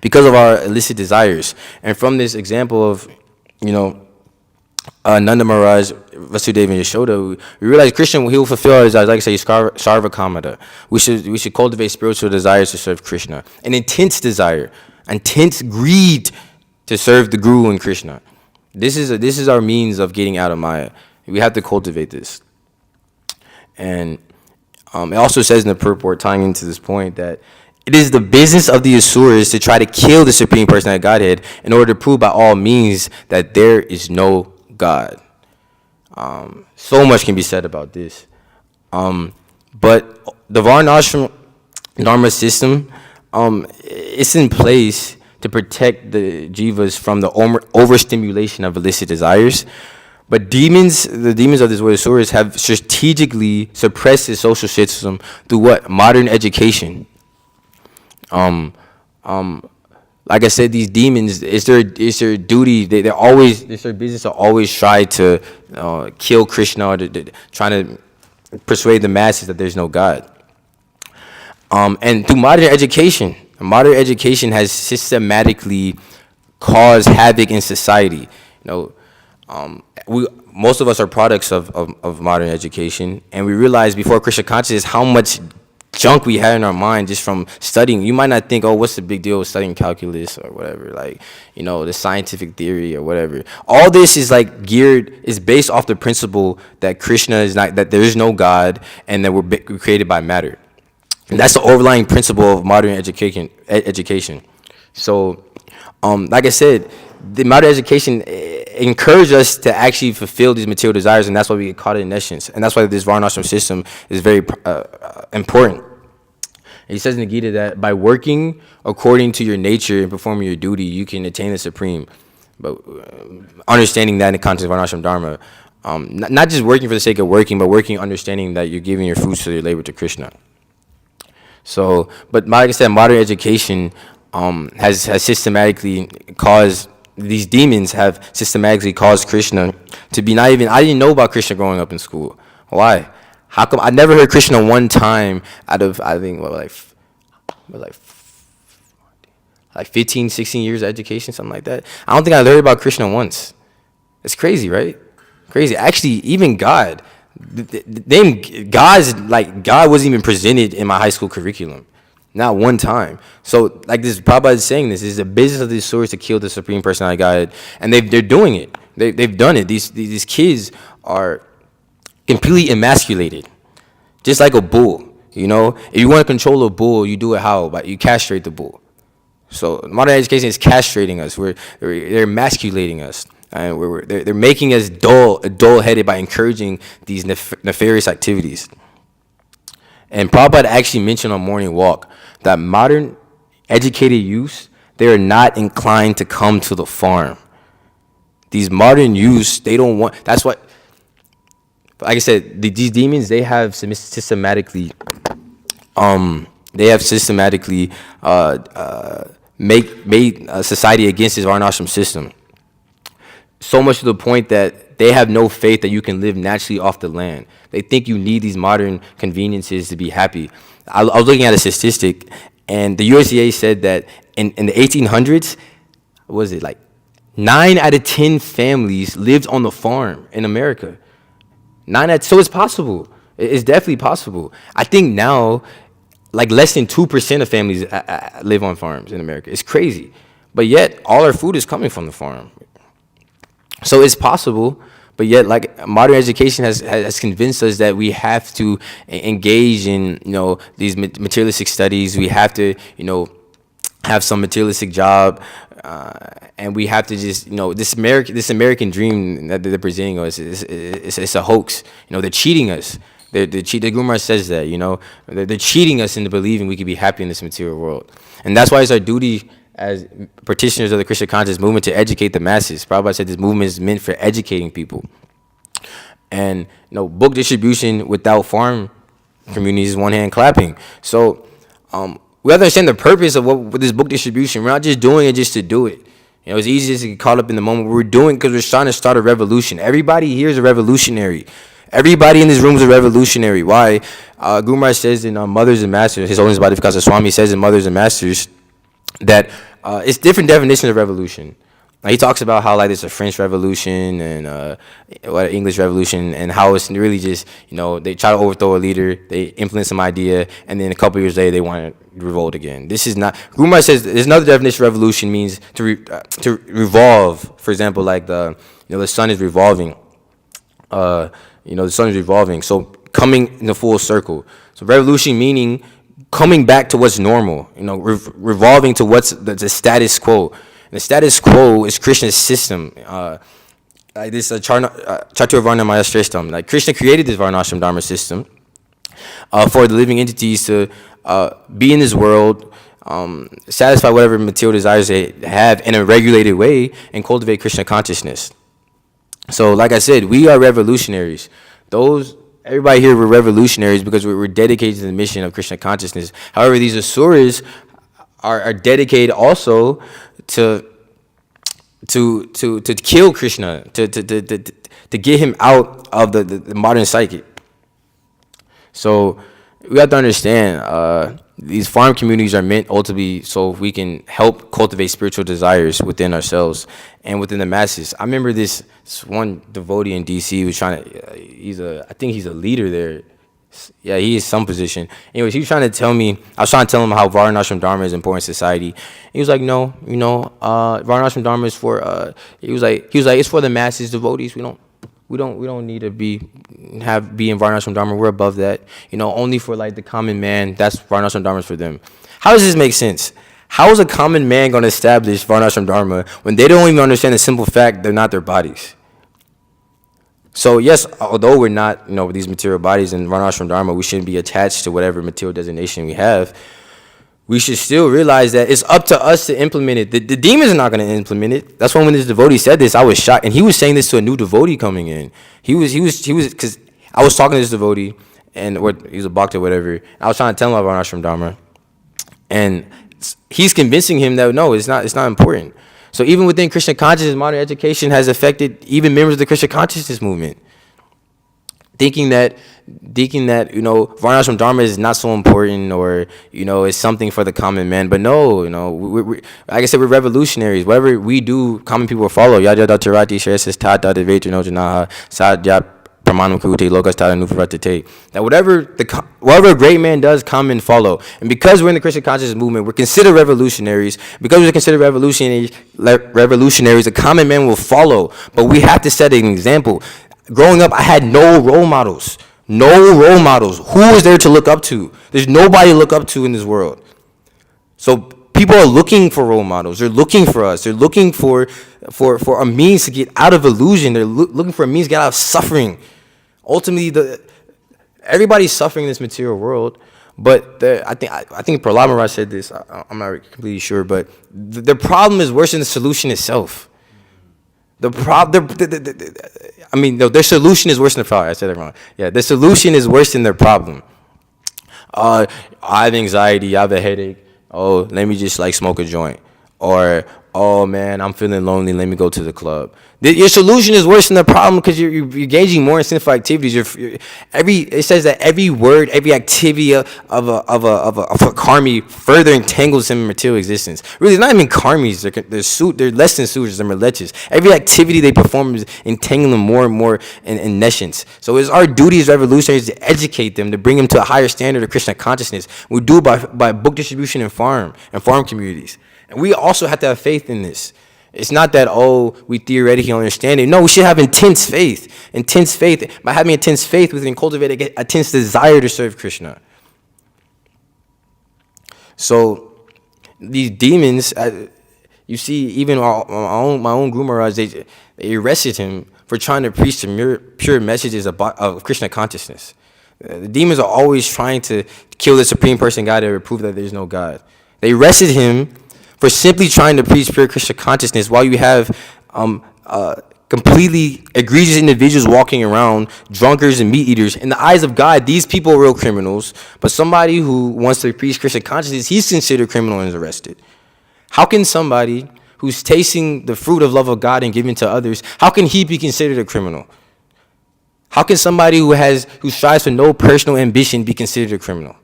because of our illicit desires. And from this example of, Nanda Maharaj, Vasudeva, and Yashoda, we realize Krishna, he will fulfill our desires. Like I say, Sarva Kamata. We should cultivate spiritual desires to serve Krishna. An intense desire, intense greed to serve the Guru and Krishna. This is our means of getting out of Maya. We have to cultivate this. And it also says in the purport, tying into this point, that it is the business of the Asuras to try to kill the Supreme Personality of Godhead in order to prove by all means that there is no God. So much can be said about this. But the Varnashram Dharma system, it's in place to protect the jivas from the overstimulation of illicit desires. But the demons of this world, Asuras, have strategically suppressed the social system through what? Modern education. Like I said, these demons, it's their duty. It's their business to always try to kill Krishna, or trying to persuade the masses that there's no God. And through modern education has systematically caused havoc in society. Most of us are products of modern education, and we realize before Krishna consciousness how much junk we had in our mind just from studying. You might not think, oh, what's the big deal with studying calculus or whatever, like, the scientific theory or whatever. All this is is based off the principle that Krishna is not, that there is no God, and that we're created by matter. And that's the overlying principle of modern education. So, like I said, the modern education encouraged us to actually fulfill these material desires, and that's why we get caught in nescience. And that's why this Varnashram system is very important. And he says in the Gita that by working according to your nature and performing your duty, you can attain the supreme. But understanding that in the context of Varnashram Dharma, not just working for the sake of working, but working understanding that you're giving your fruits to your labor to Krishna. So, but like I said, modern education has systematically caused, these demons have systematically caused Krishna to be not even, I didn't know about Krishna growing up in school. Why? How come I never heard Krishna one time out of, I think, like 15, 16 years of education, something like that. I don't think I heard about Krishna once. It's crazy, right? Crazy. Actually, even God, God wasn't even presented in my high school curriculum. Not one time. So, like this, Prabhupada is saying this is the business of the Asuras to kill the Supreme Personality of Godhead. And they're doing it. They've done it. These kids are completely emasculated. Just like a bull, you know? If you want to control a bull, you do it how? You castrate the bull. So modern education is castrating us. They're emasculating us. And they're making us dull-headed by encouraging these nefarious activities. And Prabhupada actually mentioned on Morning Walk that modern educated youths, they are not inclined to come to the farm. These modern youths, they don't want, that's what, like I said, these demons, they have systematically made society against this varnashram system. So much to the point that they have no faith that you can live naturally off the land. They think you need these modern conveniences to be happy. I was looking at a statistic, and the USDA said that in the 1800s, what was it, like 9 out of 10 families lived on the farm in America. So it's possible. It's definitely possible. I think now, like less than 2% of families live on farms in America. It's crazy. But yet, all our food is coming from the farm. So it's possible, but yet, like, modern education has convinced us that we have to engage in, these materialistic studies. We have to, have some materialistic job, and we have to just, this American dream that they're presenting us it's a hoax. They're cheating us. The Guru Maharaj says that, they're cheating us into believing we could be happy in this material world, and that's why it's our duty as practitioners of the Krishna conscious movement to educate the masses. Prabhupada said this movement is meant for educating people. And book distribution without farm communities is one hand clapping. So we have to understand the purpose of what this book distribution. We're not just doing it just to do it. It's easy just to get caught up in the moment. We're doing it because we're trying to start a revolution. Everybody here is a revolutionary. Everybody in this room is a revolutionary. Why? Guru Maharaj says in Mothers and Masters, His Holiness Bhaktivedanta Swami says in Mothers and Masters that it's different definitions of revolution. He talks about how there's a French Revolution and what English Revolution, and how it's really just they try to overthrow a leader, they implement some idea, and then a couple years later they want to revolt again. This is not. Guru Maharaj says there's another definition of revolution means to revolve. For example, like the sun is revolving. The sun is revolving, so coming in a full circle. So revolution meaning coming back to what's normal, revolving to what's the status quo. And the status quo is Krishna's system. Like this Chaturvarna Maya Shreshtam. Like Krishna created this Varnashram Dharma system for the living entities to be in this world, satisfy whatever material desires they have in a regulated way, and cultivate Krishna consciousness. So, like I said, we are revolutionaries. Everybody here, we're revolutionaries because we're dedicated to the mission of Krishna consciousness. However, these asuras are dedicated also to kill Krishna, to get him out of the modern psyche. So we have to understand these farm communities are meant ultimately so we can help cultivate spiritual desires within ourselves and within the masses. I remember this one devotee in DC was trying to, I think he's a leader there. Yeah, he is some position. Anyways, he was trying to tell me, I was trying to tell him how Varnashram Dharma is important in society. He was like, no, Varnashram Dharma is for, he was like, it's for the masses, devotees. We don't need to be in Varnashram Dharma. We're above that. Only for the common man. That's Varnashram Dharma is for them. How does this make sense? How is a common man going to establish Varnashram Dharma when they don't even understand the simple fact they're not their bodies? So yes, although we're not, with these material bodies in Varnashram Dharma, we shouldn't be attached to whatever material designation we have. We should still realize that it's up to us to implement it. The demons are not going to implement it. That's when this devotee said this, I was shocked. And he was saying this to a new devotee coming in. He was, because I was talking to this devotee, and he was a bhakta or whatever. I was trying to tell him about Varnashram Dharma. And he's convincing him that, no, it's not important. So even within Krishna consciousness, modern education has affected even members of the Krishna consciousness movement. thinking that Varnashram Dharma is not so important, or it's something for the common man. But no, we like I said, we're revolutionaries. Whatever we do, common people will follow. Yada Tirati Shresis Tata Devatra no Janaha Sadya Pramanam Kute Lokas Tata Nupratate. That whatever a great man does, come and follow. And because we're in the Krishna consciousness movement, we're considered revolutionaries. Because we're considered revolutionaries, the common man will follow. But we have to set an example. Growing up, I had no role models. No role models. Who is there to look up to? There's nobody to look up to in this world. So people are looking for role models. They're looking for us. They're looking for a means to get out of illusion. They're looking for a means to get out of suffering. Ultimately, everybody's suffering in this material world. But I think Prahlad Maharaj said this. I'm not completely sure, but the problem is worse than the solution itself. Their solution is worse than the problem. I said that wrong. Yeah, the solution is worse than their problem. I have anxiety. I have a headache. Oh, let me just smoke a joint. Or, oh man, I'm feeling lonely. Let me go to the club. Your solution is worse than the problem because you're engaging more in sinful activities. It says that every word, every activity of a karmi further entangles him in material existence. Really, it's not even karmis. They're less than sutras. They're malechas. Every activity they perform is entangling them more and more in nescience. So it's our duty as revolutionaries to educate them, to bring them to a higher standard of Krishna consciousness. We do it by book distribution and farm communities. And we also have to have faith in this. It's not that, we theoretically understand it. No, we should have intense faith. Intense faith. By having intense faith, we can cultivate a intense desire to serve Krishna. So these demons, you see, even my own Guru Maharaj, they arrested him for trying to preach the pure messages of Krishna consciousness. The demons are always trying to kill the Supreme Person God to prove that there's no God. They arrested him for simply trying to preach pure Krishna consciousness while you have completely egregious individuals walking around, drunkards and meat eaters. In the eyes of God, these people are real criminals, but somebody who wants to preach Krishna consciousness, he's considered criminal and is arrested. How can somebody who's tasting the fruit of love of God and giving to others, how can he be considered a criminal? How can somebody who strives for no personal ambition be considered a criminal?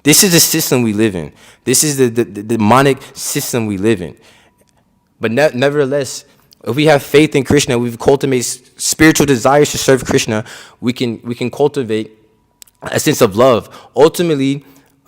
This is the system we live in. This is the demonic system we live in. But nevertheless, if we have faith in Krishna, we cultivate spiritual desires to serve Krishna, we can cultivate a sense of love. Ultimately,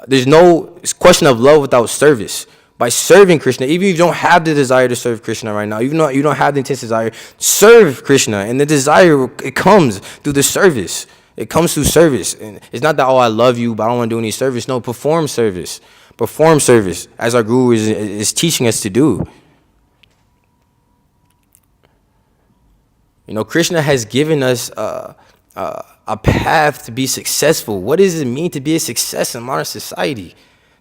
there's no question of love without service. By serving Krishna, even if you don't have the desire to serve Krishna right now, even though you don't have the intense desire, serve Krishna. And the desire, it comes through the service. It comes through service. And it's not that, I love you, but I don't want to do any service. No, perform service. Perform service, as our Guru is teaching us to do. Krishna has given us a path to be successful. What does it mean to be a success in modern society?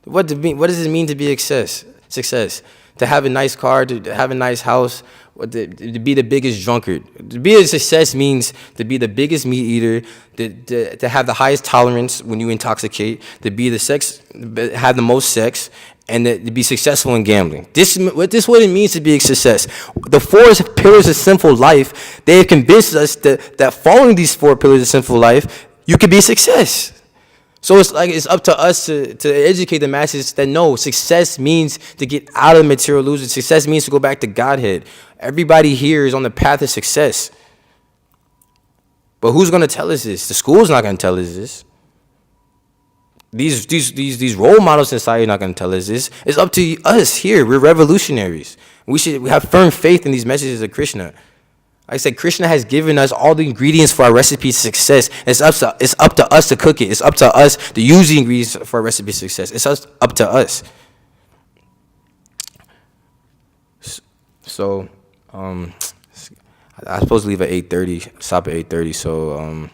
What does it mean to be a success? To have a nice car, to have a nice house, to be the biggest drunkard. To be a success means to be the biggest meat eater, to have the highest tolerance when you intoxicate, to be have the most sex, and to be successful in gambling. This is what it means to be a success. The 4 pillars of sinful life, they have convinced us that following these 4 pillars of sinful life, you can be a success. So it's up to us to educate the masses that no, success means to get out of material illusion. Success means to go back to Godhead. Everybody here is on the path of success. But who's going to tell us this? The school's not going to tell us this. These role models in society are not going to tell us this. It's up to us here. We're revolutionaries. We have firm faith in these messages of Krishna. Like I said, Krishna has given us all the ingredients for our recipe of success. It's up to us to cook it. It's up to us to use the ingredients for our recipe of success. It's up to us. So, I'm supposed to leave at 8:30. Stop at 8:30. So,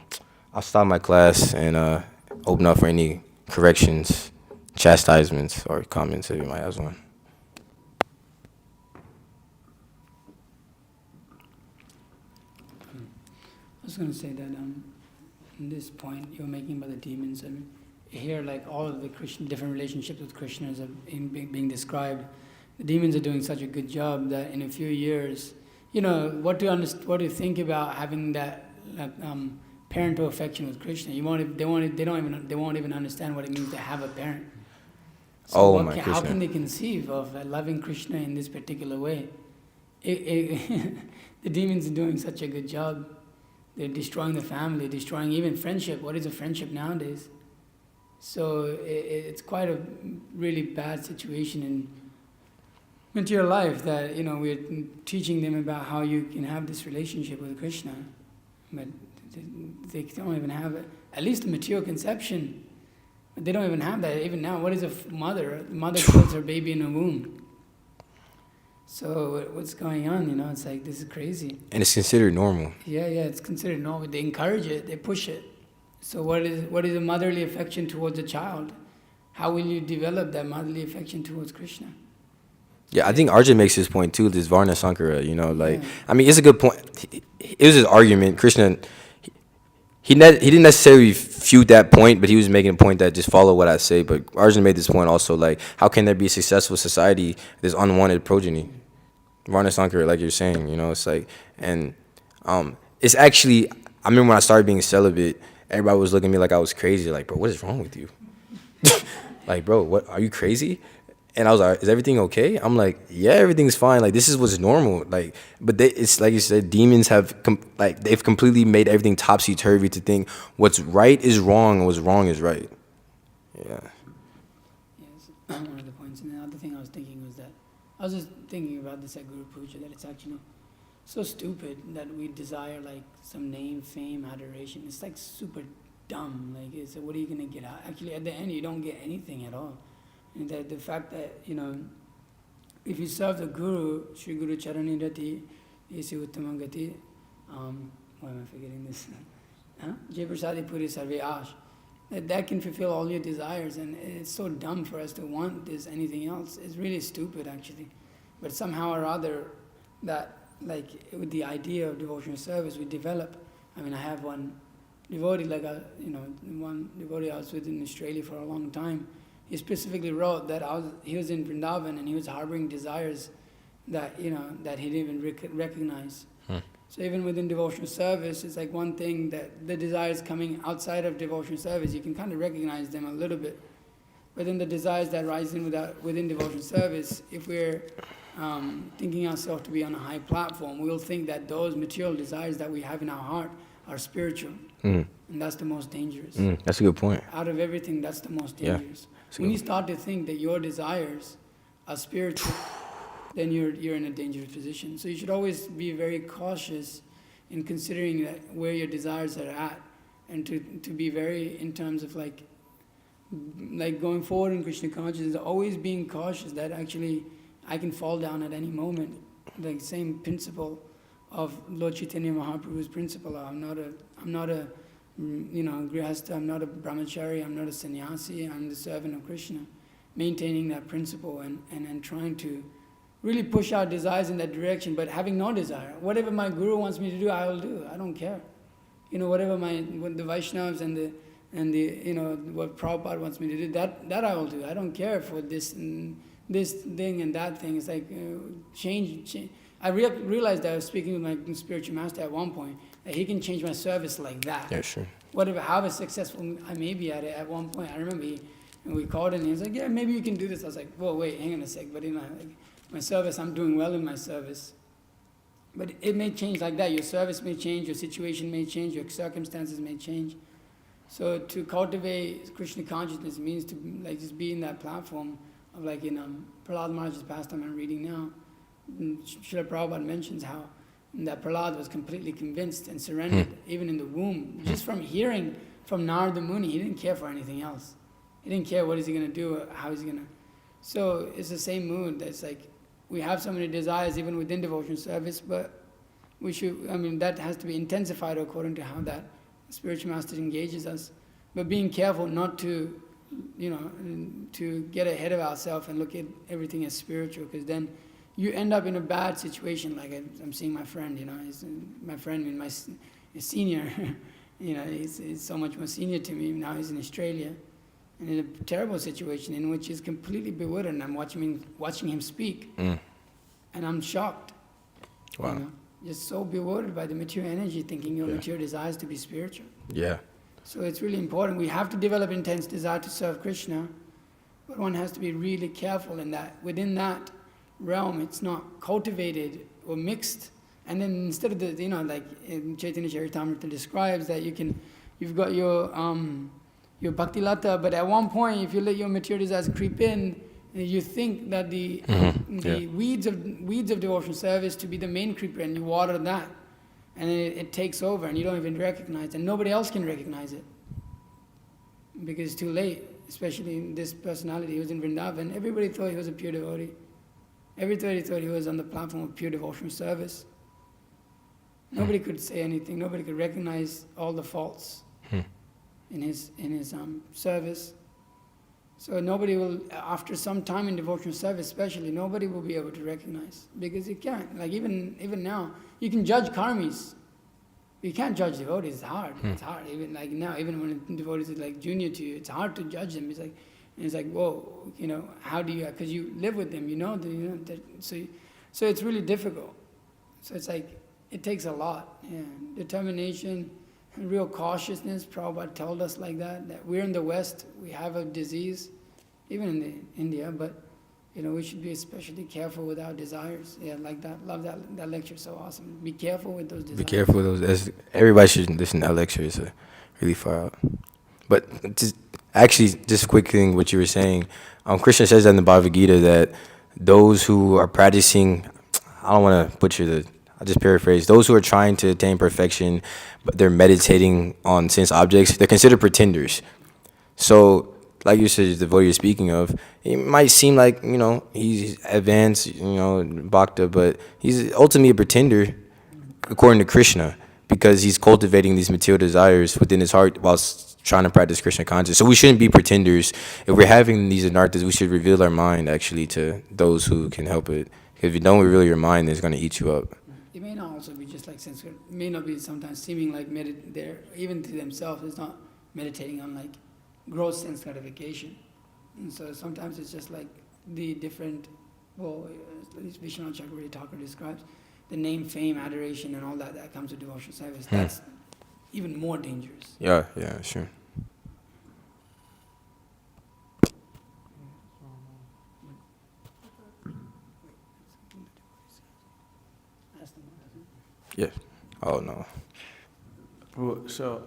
I'll stop my class and open up for any corrections, chastisements, or comments if you might have one. I was going to say that in this point you're making about the demons, here all of the different relationships with Krishnas are being described. The demons are doing such a good job that in a few years, what do you think about having that parental affection with Krishna. They won't even understand what it means to have a parent. So how can they conceive of loving Krishna in this particular way? The demons are doing such a good job. They're destroying the family, destroying even friendship. What is a friendship nowadays? So it's quite a really bad situation in material life that, we're teaching them about how you can have this relationship with Krishna, but they don't even have at least a material conception. But they don't even have that even now. What is a mother? The mother kills her baby in her womb. So what's going on? It's like, this is crazy. And it's considered normal. Yeah, it's considered normal. They encourage it. They push it. So what is a motherly affection towards a child? How will you develop that motherly affection towards Krishna? Yeah, I think Arjun makes this point too, this Varna Sankara, I mean, it's a good point. It was his argument. Krishna, he didn't necessarily refute that point, but he was making a point that just follow what I say. But Arjun made this point also, like, how can there be a successful society if there's unwanted progeny? Varna Sankara, like you're saying, it's like, and it's actually, I remember when I started being celibate, everybody was looking at me like I was crazy, like, bro, what is wrong with you? Like, bro, what, are you crazy? And I was like, is everything okay? I'm like, yeah, everything's fine. Like, this is what's normal. Like, but it's like you said, demons have, they've completely made everything topsy-turvy to think what's right is wrong and what's wrong is right. Yeah. Yes, one of the points. And the other thing I was thinking was that, I was just thinking about this at Guru Puja, that it's actually so stupid that we desire like some name, fame, adoration. It's like super dumb. Like, what are you going to get out? Actually, at the end, you don't get anything at all. And the fact that, if you serve the Guru, Shri Guru Charani Rati, Isi Uttamangati, why am I forgetting this? Jai Prasadi Puri Sarve Ash. That can fulfill all your desires, and it's so dumb for us to want this, anything else. It's really stupid, actually. But somehow or other, that, like, with the idea of devotional service, we develop. I mean, I have one devotee, one devotee I was with in Australia for a long time. He specifically wrote that he was in Vrindavan and he was harboring desires that, that he didn't even recognize. So even within devotional service, it's like one thing that the desires coming outside of devotional service, you can kind of recognize them a little bit. But then the desires that rise in within devotional service, if we're thinking ourselves to be on a high platform, we'll think that those material desires that we have in our heart are spiritual. And that's the most dangerous. That's a good point. Out of everything, that's the most dangerous. When you start to think that your desires are spiritual, then you're in a dangerous position. So you should always be very cautious in considering that where your desires are at, and to be very in terms of like going forward in Krishna consciousness, always being cautious that actually I can fall down at any moment. The same principle of Lord Chaitanya Mahaprabhu's principle. I'm not a grihastha, I'm not a brahmachari, I'm not a sannyasi, I'm the servant of Krishna. Maintaining that principle and trying to really push our desires in that direction, but having no desire. Whatever my guru wants me to do, I will do. I don't care. Whatever what the Vaishnavas and the what Prabhupada wants me to do, that I will do. I don't care for this thing and that thing. It's like change. I realized that I was speaking with my spiritual master at one point, that he can change my service like that. Yeah, sure. However successful I may be at it at one point. I remember we called and he was like, yeah, maybe you can do this. I was like, whoa, wait, hang on a sec. But my service, I'm doing well in my service. But it may change like that. Your service may change, your situation may change, your circumstances may change. So to cultivate Krishna consciousness means to just be in that platform of Prahlad Maharaj's pastime I'm reading now. Srila Prabhupada mentions how that Prahlad was completely convinced and surrendered, even in the womb. Just from hearing from Narada Muni, he didn't care for anything else. He didn't care what is he going to do, how is he going to... So it's the same mood. That's like, we have so many desires even within devotional service, but we should, that has to be intensified according to how that spiritual master engages us. But being careful not to, to get ahead of ourselves and look at everything as spiritual, because then you end up in a bad situation. Like I'm seeing my friend, he's my friend, my senior, he's so much more senior to me. Now he's in Australia. And in a terrible situation in which he's completely bewildered, and I'm watching him speak, and I'm shocked. Wow. Just so bewildered by the material energy, thinking your material desires to be spiritual. Yeah. So it's really important. We have to develop intense desire to serve Krishna, but one has to be really careful in that. Within that realm, it's not cultivated or mixed. And then instead of the, like in Chaitanya Charitamrita describes that you've got your bhakti lata, but at one point, if you let your material desires creep in, you think that the weeds of devotional service to be the main creeper, and you water that, and it takes over, and you don't even recognize it, and nobody else can recognize it because it's too late. Especially in this personality, he was in Vrindavan. Everybody thought he was a pure devotee. Everybody thought he was on the platform of pure devotional service. Nobody could say anything. Nobody could recognize all the faults in his service. So nobody will, after some time in devotional service especially, nobody will be able to recognize, because you can't. Like even now, you can judge karmis. You can't judge devotees. It's hard. It's hard. Even like now, even when devotees are like junior to you, it's hard to judge them. It's like whoa, how do you? Because you live with them, so it's really difficult. So it's like it takes a lot. Yeah, determination, and real cautiousness. Prabhupada told us like that we're in the West, we have a disease, even in India, but we should be especially careful with our desires. Yeah, like that. Love that lecture. So awesome. Be careful with those desires. Be careful with those. Everybody should listen to that lecture. It's really far out. But just a quick thing, what you were saying. Krishna says that in the Bhagavad Gita that those who are practicing, I don't want to butcher I'll just paraphrase. Those who are trying to attain perfection, but they're meditating on sense objects, they're considered pretenders. So, like you said, the devotee you're speaking of, it might seem like, he's advanced, bhakta, but he's ultimately a pretender according to Krishna, because he's cultivating these material desires within his heart whilst trying to practice Krishna consciousness. So we shouldn't be pretenders. If we're having these anarthas, we should reveal our mind actually to those who can help it. If you don't reveal your mind, it's going to eat you up. It may not also be just like sense. It may not be sometimes seeming like they're even to themselves. It's not meditating on like gross sense gratification, and so sometimes it's just like the different. Well, at least Vishwanath Chakravarti Thakur describes the name, fame, adoration, and all that comes with devotional service. That's even more dangerous. Yeah, sure. Yeah. Oh no. So,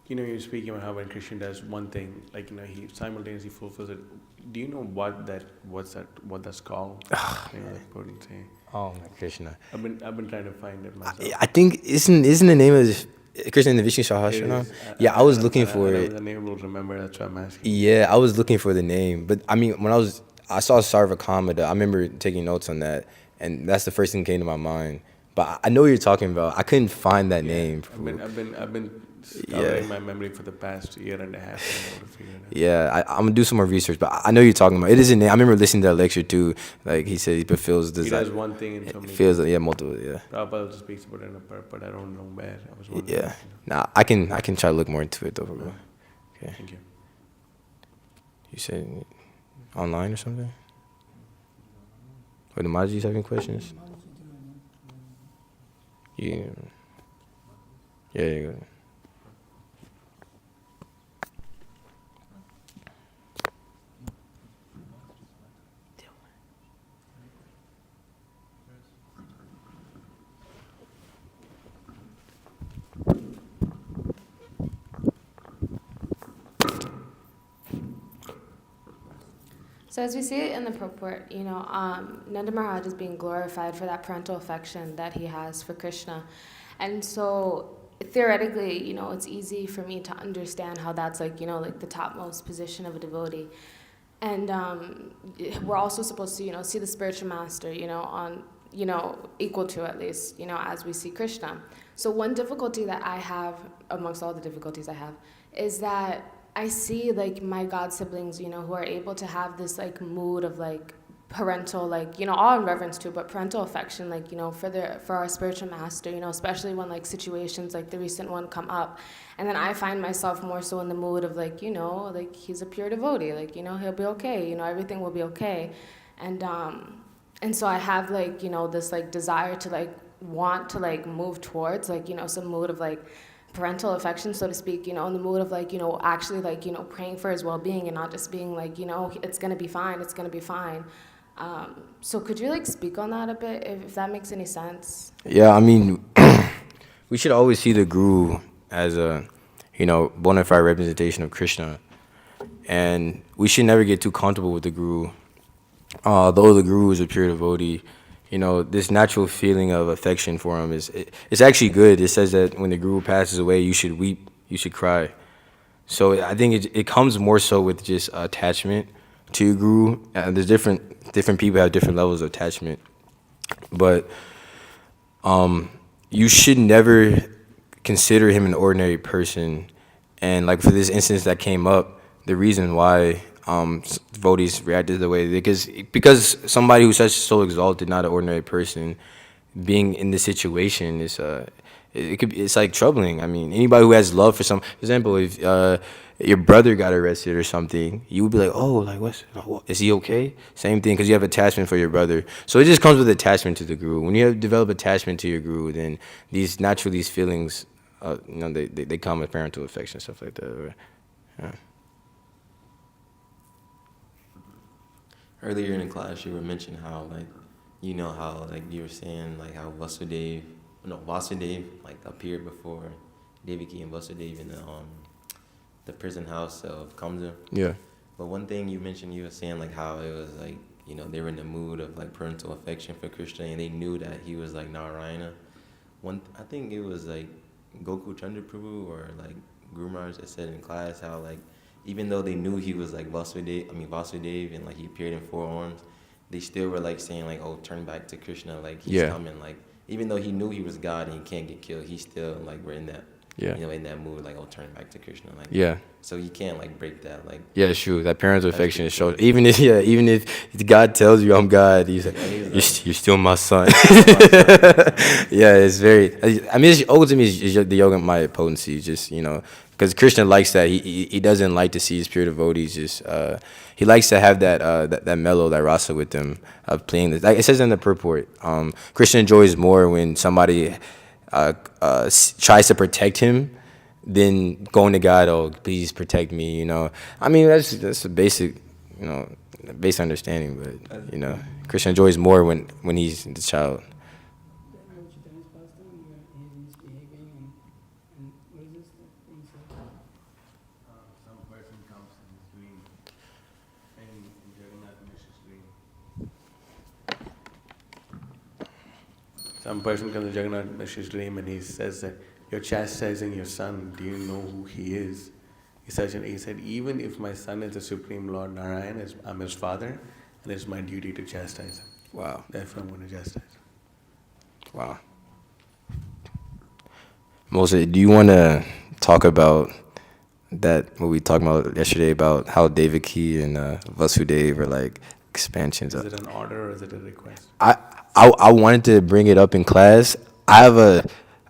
you're speaking about how when Krishna does one thing, like he simultaneously fulfills it. Do you know what that's called? Oh my Krishna. I've been trying to find it myself. I think isn't the name of Krishna in the Vishnu Sahasranam? Yeah, I was looking for it. The name will remember. That's why I'm asking. Yeah, I was looking for the name, but I mean, when I saw Sarvakamada, I remember taking notes on that, and that's the first thing that came to my mind. But I know what you're talking about. I couldn't find that name. I've been scouring my memory for the past year and a half in order to figure it out. Yeah, I'm gonna do some more research, but I know you're talking about. It is a name. I remember listening to that lecture too. Like he said, he fulfills this. He does one thing in so many. Feels multiple. Yeah. Prabhupada also speaks about it in a part, but I don't know where. I was wondering. Yeah. Nah, I can try to look more into it though, bro. Okay. Thank you. You said online or something? Or the Majis having questions? Yeah. Yeah. So as we see it in the purport, Nanda Maharaj is being glorified for that parental affection that he has for Krishna. And so theoretically, it's easy for me to understand how that's like the topmost position of a devotee. And we're also supposed to, see the spiritual master, on, equal to at least, as we see Krishna. So one difficulty that I have, amongst all the difficulties I have, is that I see my god siblings, who are able to have this mood of parental, all in reverence to, but parental affection, for our spiritual master, especially when situations like the recent one come up, and then I find myself more so in the mood of he's a pure devotee, he'll be okay, everything will be okay, and so I have this desire to want to move towards some mood of parental affection, so to speak, you know, in the mood of like, you know, actually like, you know, praying for his well-being and not just being like, you know, it's gonna be fine, it's gonna be fine. So could you like speak on that a bit, if that makes any sense? Yeah, I mean, we should always see the guru as a, you know, bona fide representation of Krishna. And we should never get too comfortable with the guru. Although the guru is a pure devotee, you know, this natural feeling of affection for him it's actually good. It says that when the guru passes away, you should weep, you should cry. So I think it comes more so with just attachment to your guru. There's different people have different levels of attachment, but you should never consider him an ordinary person. And like for this instance that came up, the reason why devotees reacted the way because somebody who's such so exalted, not an ordinary person, being in this situation is it's like troubling. I mean, anybody who has love for for example, if your brother got arrested or something, you would be like, oh, like is he okay? Same thing, because you have attachment for your brother. So it just comes with attachment to the guru. When you develop attachment to your guru, then these feelings, you know, they come with parental affection, stuff like that. Yeah. Earlier in the class, you were mentioning how, like, you know, how, like, you were saying, like, how Vasudev, like, appeared before Devaki and Vasudev in the prison house of Kamsa. Yeah. But one thing you mentioned, you were saying, like, how it was, like, you know, they were in the mood of, like, parental affection for Krishna, and they knew that he was, like, Narayana. I think it was, like, Gokul Chandra Prabhu or, like, Guru Maharaj that said in class how, like, even though they knew he was like Vasudev, and like he appeared in 4 arms, they still were like saying like, oh, turn back to Krishna, like he's coming. Like even though he knew he was God and he can't get killed, he still like were in that, you know, in that mood, like, oh, turn back to Krishna, like So you can't like break that, like it's true. That parental affection is shown. Even if God tells you I'm God, he's like, you're still my son. It's very. I mean, ultimately, it's the yoga Maya potency. Just, you know, because Krishna likes that. He doesn't like to see his pure devotees. Just he likes to have that mellow, that rasa with them of playing this. Like it says in the purport, Krishna enjoys more when somebody tries to protect him than going to God. Oh, please protect me. You know. I mean, that's a basic, you know, basic understanding. But you know, Krishna enjoys more when he's the child. Some person comes to Jagannath Mishra's dream and he says that you're chastising your son. Do you know who he is? He said, even if my son is the Supreme Lord Narayan, I'm his father, and it's my duty to chastise him. Wow. Therefore, I'm going to chastise him. Wow. Moses, do you want to talk about that, what we talked about yesterday, about how Devaki and Vasudev are like expansions of... Is it an order or is it a request? I wanted to bring it up in class. I have a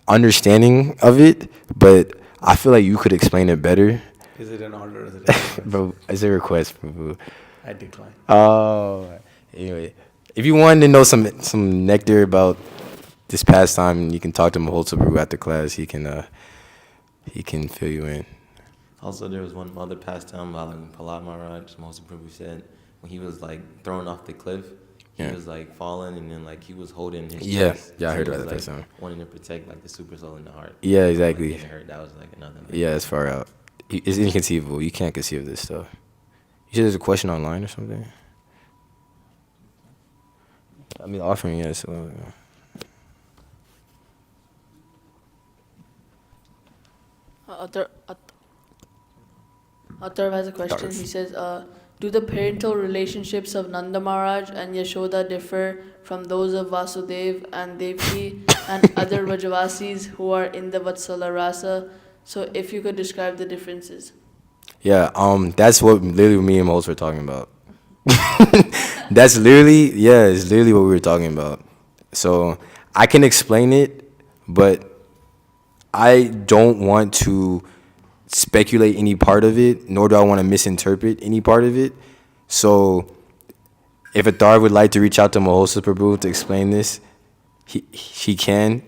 understanding of it, but I feel like you could explain it better. Is it an order or is it a request? Bro, it's a request, Prabhu. I decline. Oh, anyway. If you wanted to know some nectar about this pastime, you can talk to Maholsa Prabhu after class. He can fill you in. Also, there was one other pastime by like Prahlad Maharaj, Mahosa Prabhu said, when he was like thrown off the cliff, he was like falling and then like he was holding his chest. Yeah, I heard about that that pastime. Wanting to protect like the super soul in the heart. Yeah, exactly. Like, hurt. That was like another. Like, Yeah, it's far out. It's inconceivable. You can't conceive of this stuff. You said there's a question online or something? I mean, offering, yes. So, Atharv has a question. He says, do the parental relationships of Nanda Maharaj and Yashoda differ from those of Vasudev and Devaki and other Vrajavasis who are in the Vatsala Rasa? So if you could describe the differences. Yeah, that's what literally me and Mose were talking about. It's literally what we were talking about. So I can explain it, but I don't want to speculate any part of it, nor do I want to misinterpret any part of it. So if Atharv would like to reach out to Mahosa Prabhu to explain this, he can,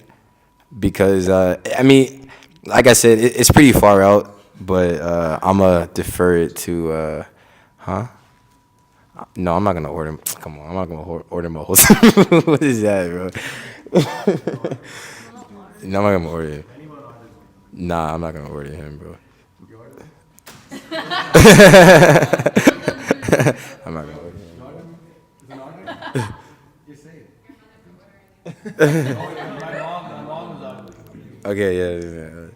because I mean, like I said, it's pretty far out, but I'ma defer it to No, I'm not gonna order. Come on, I'm not gonna order Mos. What is that, bro? No, I'm not gonna order him. Nah, I'm not gonna order him, bro. I'm not gonna order him. Okay, yeah.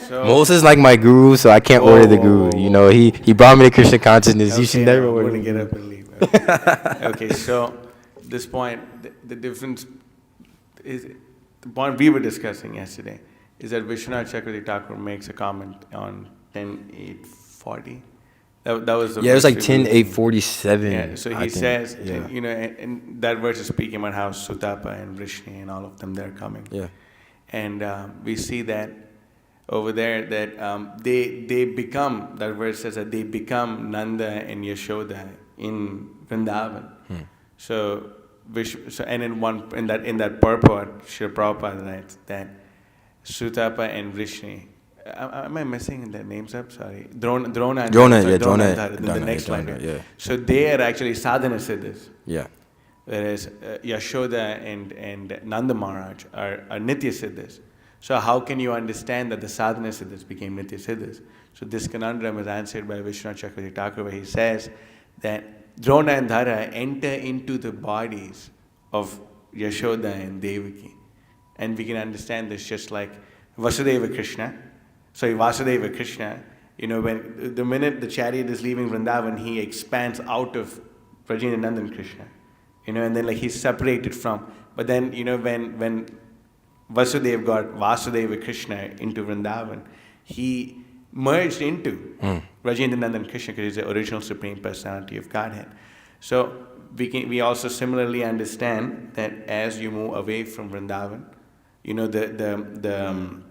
So, Mos is like my guru, so I can't order the guru. You know, he brought me to Krishna consciousness. You should never I'm order. going to get up and leave. Okay, so this point, the difference is the point we were discussing yesterday is that Vishwanath Chakravarti Thakur makes a comment on 10.8.40. That was the Yeah, it was like verse we were- 10.8.47. Yeah, so he I think. says, Yeah. you know, and that verse is speaking about how Sutapa and Vrishni and all of them, they're coming. Yeah. And we see that over there that they become, that verse says that they become Nanda and Yashoda in Vrindavan. So and in that purport, Srila Prabhupada writes that Sutapa and Vrishni, am I messing their names up? Sorry. Drona and Drona, and yeah, Dhara, the Drona, next yeah, line. Drona, yeah. So they are actually sadhana siddhas. Yeah. Whereas Yashoda and Nanda Maharaj are Nitya Siddhas. So how can you understand that the sadhana siddhas became Nitya Siddhas? So this conundrum is answered by Vishwanath Chakravarti Thakur, where he says that Drona and Dhara enter into the bodies of Yashoda and Devaki. And we can understand this just like Vasudeva Krishna. So Vasudeva Krishna, you know, when the minute the chariot is leaving Vrindavan, he expands out of Brajendra Nandan Krishna. You know, and then like he's separated from. But then, you know, when Vasudeva got Vasudeva Krishna into Vrindavan, he merged into Brajendra Nandan Krishna because he's the original Supreme Personality of Godhead. So we also similarly understand that as you move away from Vrindavan, you know, the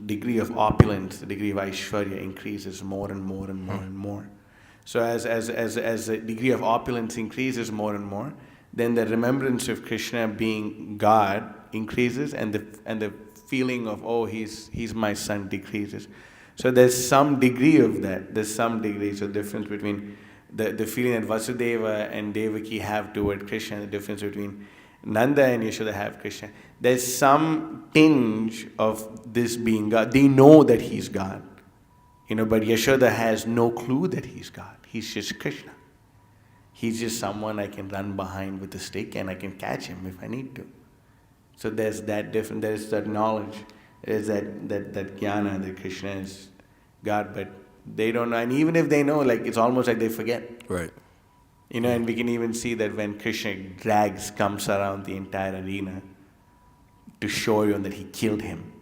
degree of opulence, the degree of Aishwarya increases more and more and more and more. So as the degree of opulence increases more and more, then the remembrance of Krishna being God increases, and the feeling of, oh, he's my son, decreases. So there's some degree of that. There's some degree. So difference between the feeling that Vasudeva and Devaki have toward Krishna, and the difference between Nanda and Yashoda have Krishna. There's some tinge of this being God. They know that he's God, you know, but Yashoda has no clue that he's God. He's just Krishna. He's just someone I can run behind with a stick and I can catch him if I need to. So there's that different, there's that knowledge, there's that jnana that Krishna is God, but they don't know. And even if they know, like, it's almost like they forget. Right. You know, and we can even see that when Krishna comes around the entire arena to show you that he killed him,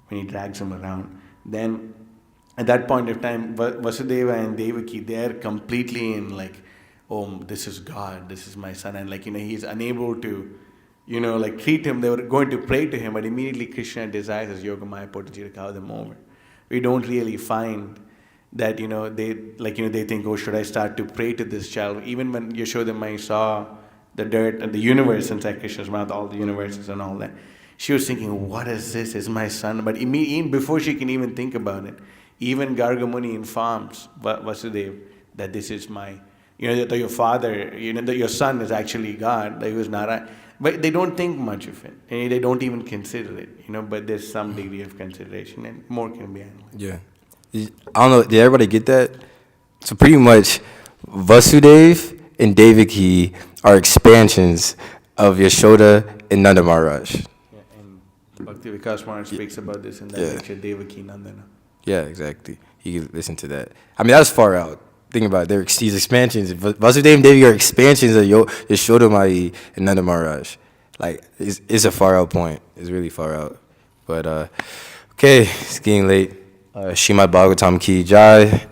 when he drags him around, then at that point of time, Vasudeva and Devaki, they're completely in like, oh, this is God, this is my son, and like, you know, he's unable to, you know, like treat him. They were going to pray to him, but immediately Krishna desires his Yogamaya potency to cover them over. We don't really find that, you know, they think, oh, should I start to pray to this child? Even when Yashodamai saw the dirt and the universe inside Krishna's mouth, all the universes and all that, she was thinking, what is this? Is my son? But even before she can even think about it, even Gargamuni informs Vasudeva that this is my, you know, that your father, you know, that your son is actually God, that he was Narayana. But they don't think much of it. And they don't even consider it, you know, but there's some degree of consideration and more can be analyzed. Yeah. I don't know, did everybody get that? So pretty much Vasudev and Devaki are expansions of Yashoda and Nanda Maharaj. Yeah, and Bhakti Vikas Maharaj speaks about this in that lecture, Devaki Nandana. Yeah, exactly. You can listen to that. I mean, that's far out. Think about it. They're these expansions. Vasudev and Devi are expansions of Yashoda Mai and Nanda Maharaj. Like, it's a far out point. It's really far out. But, okay, it's getting late. Shrimad Bhagavatam Ki Jai.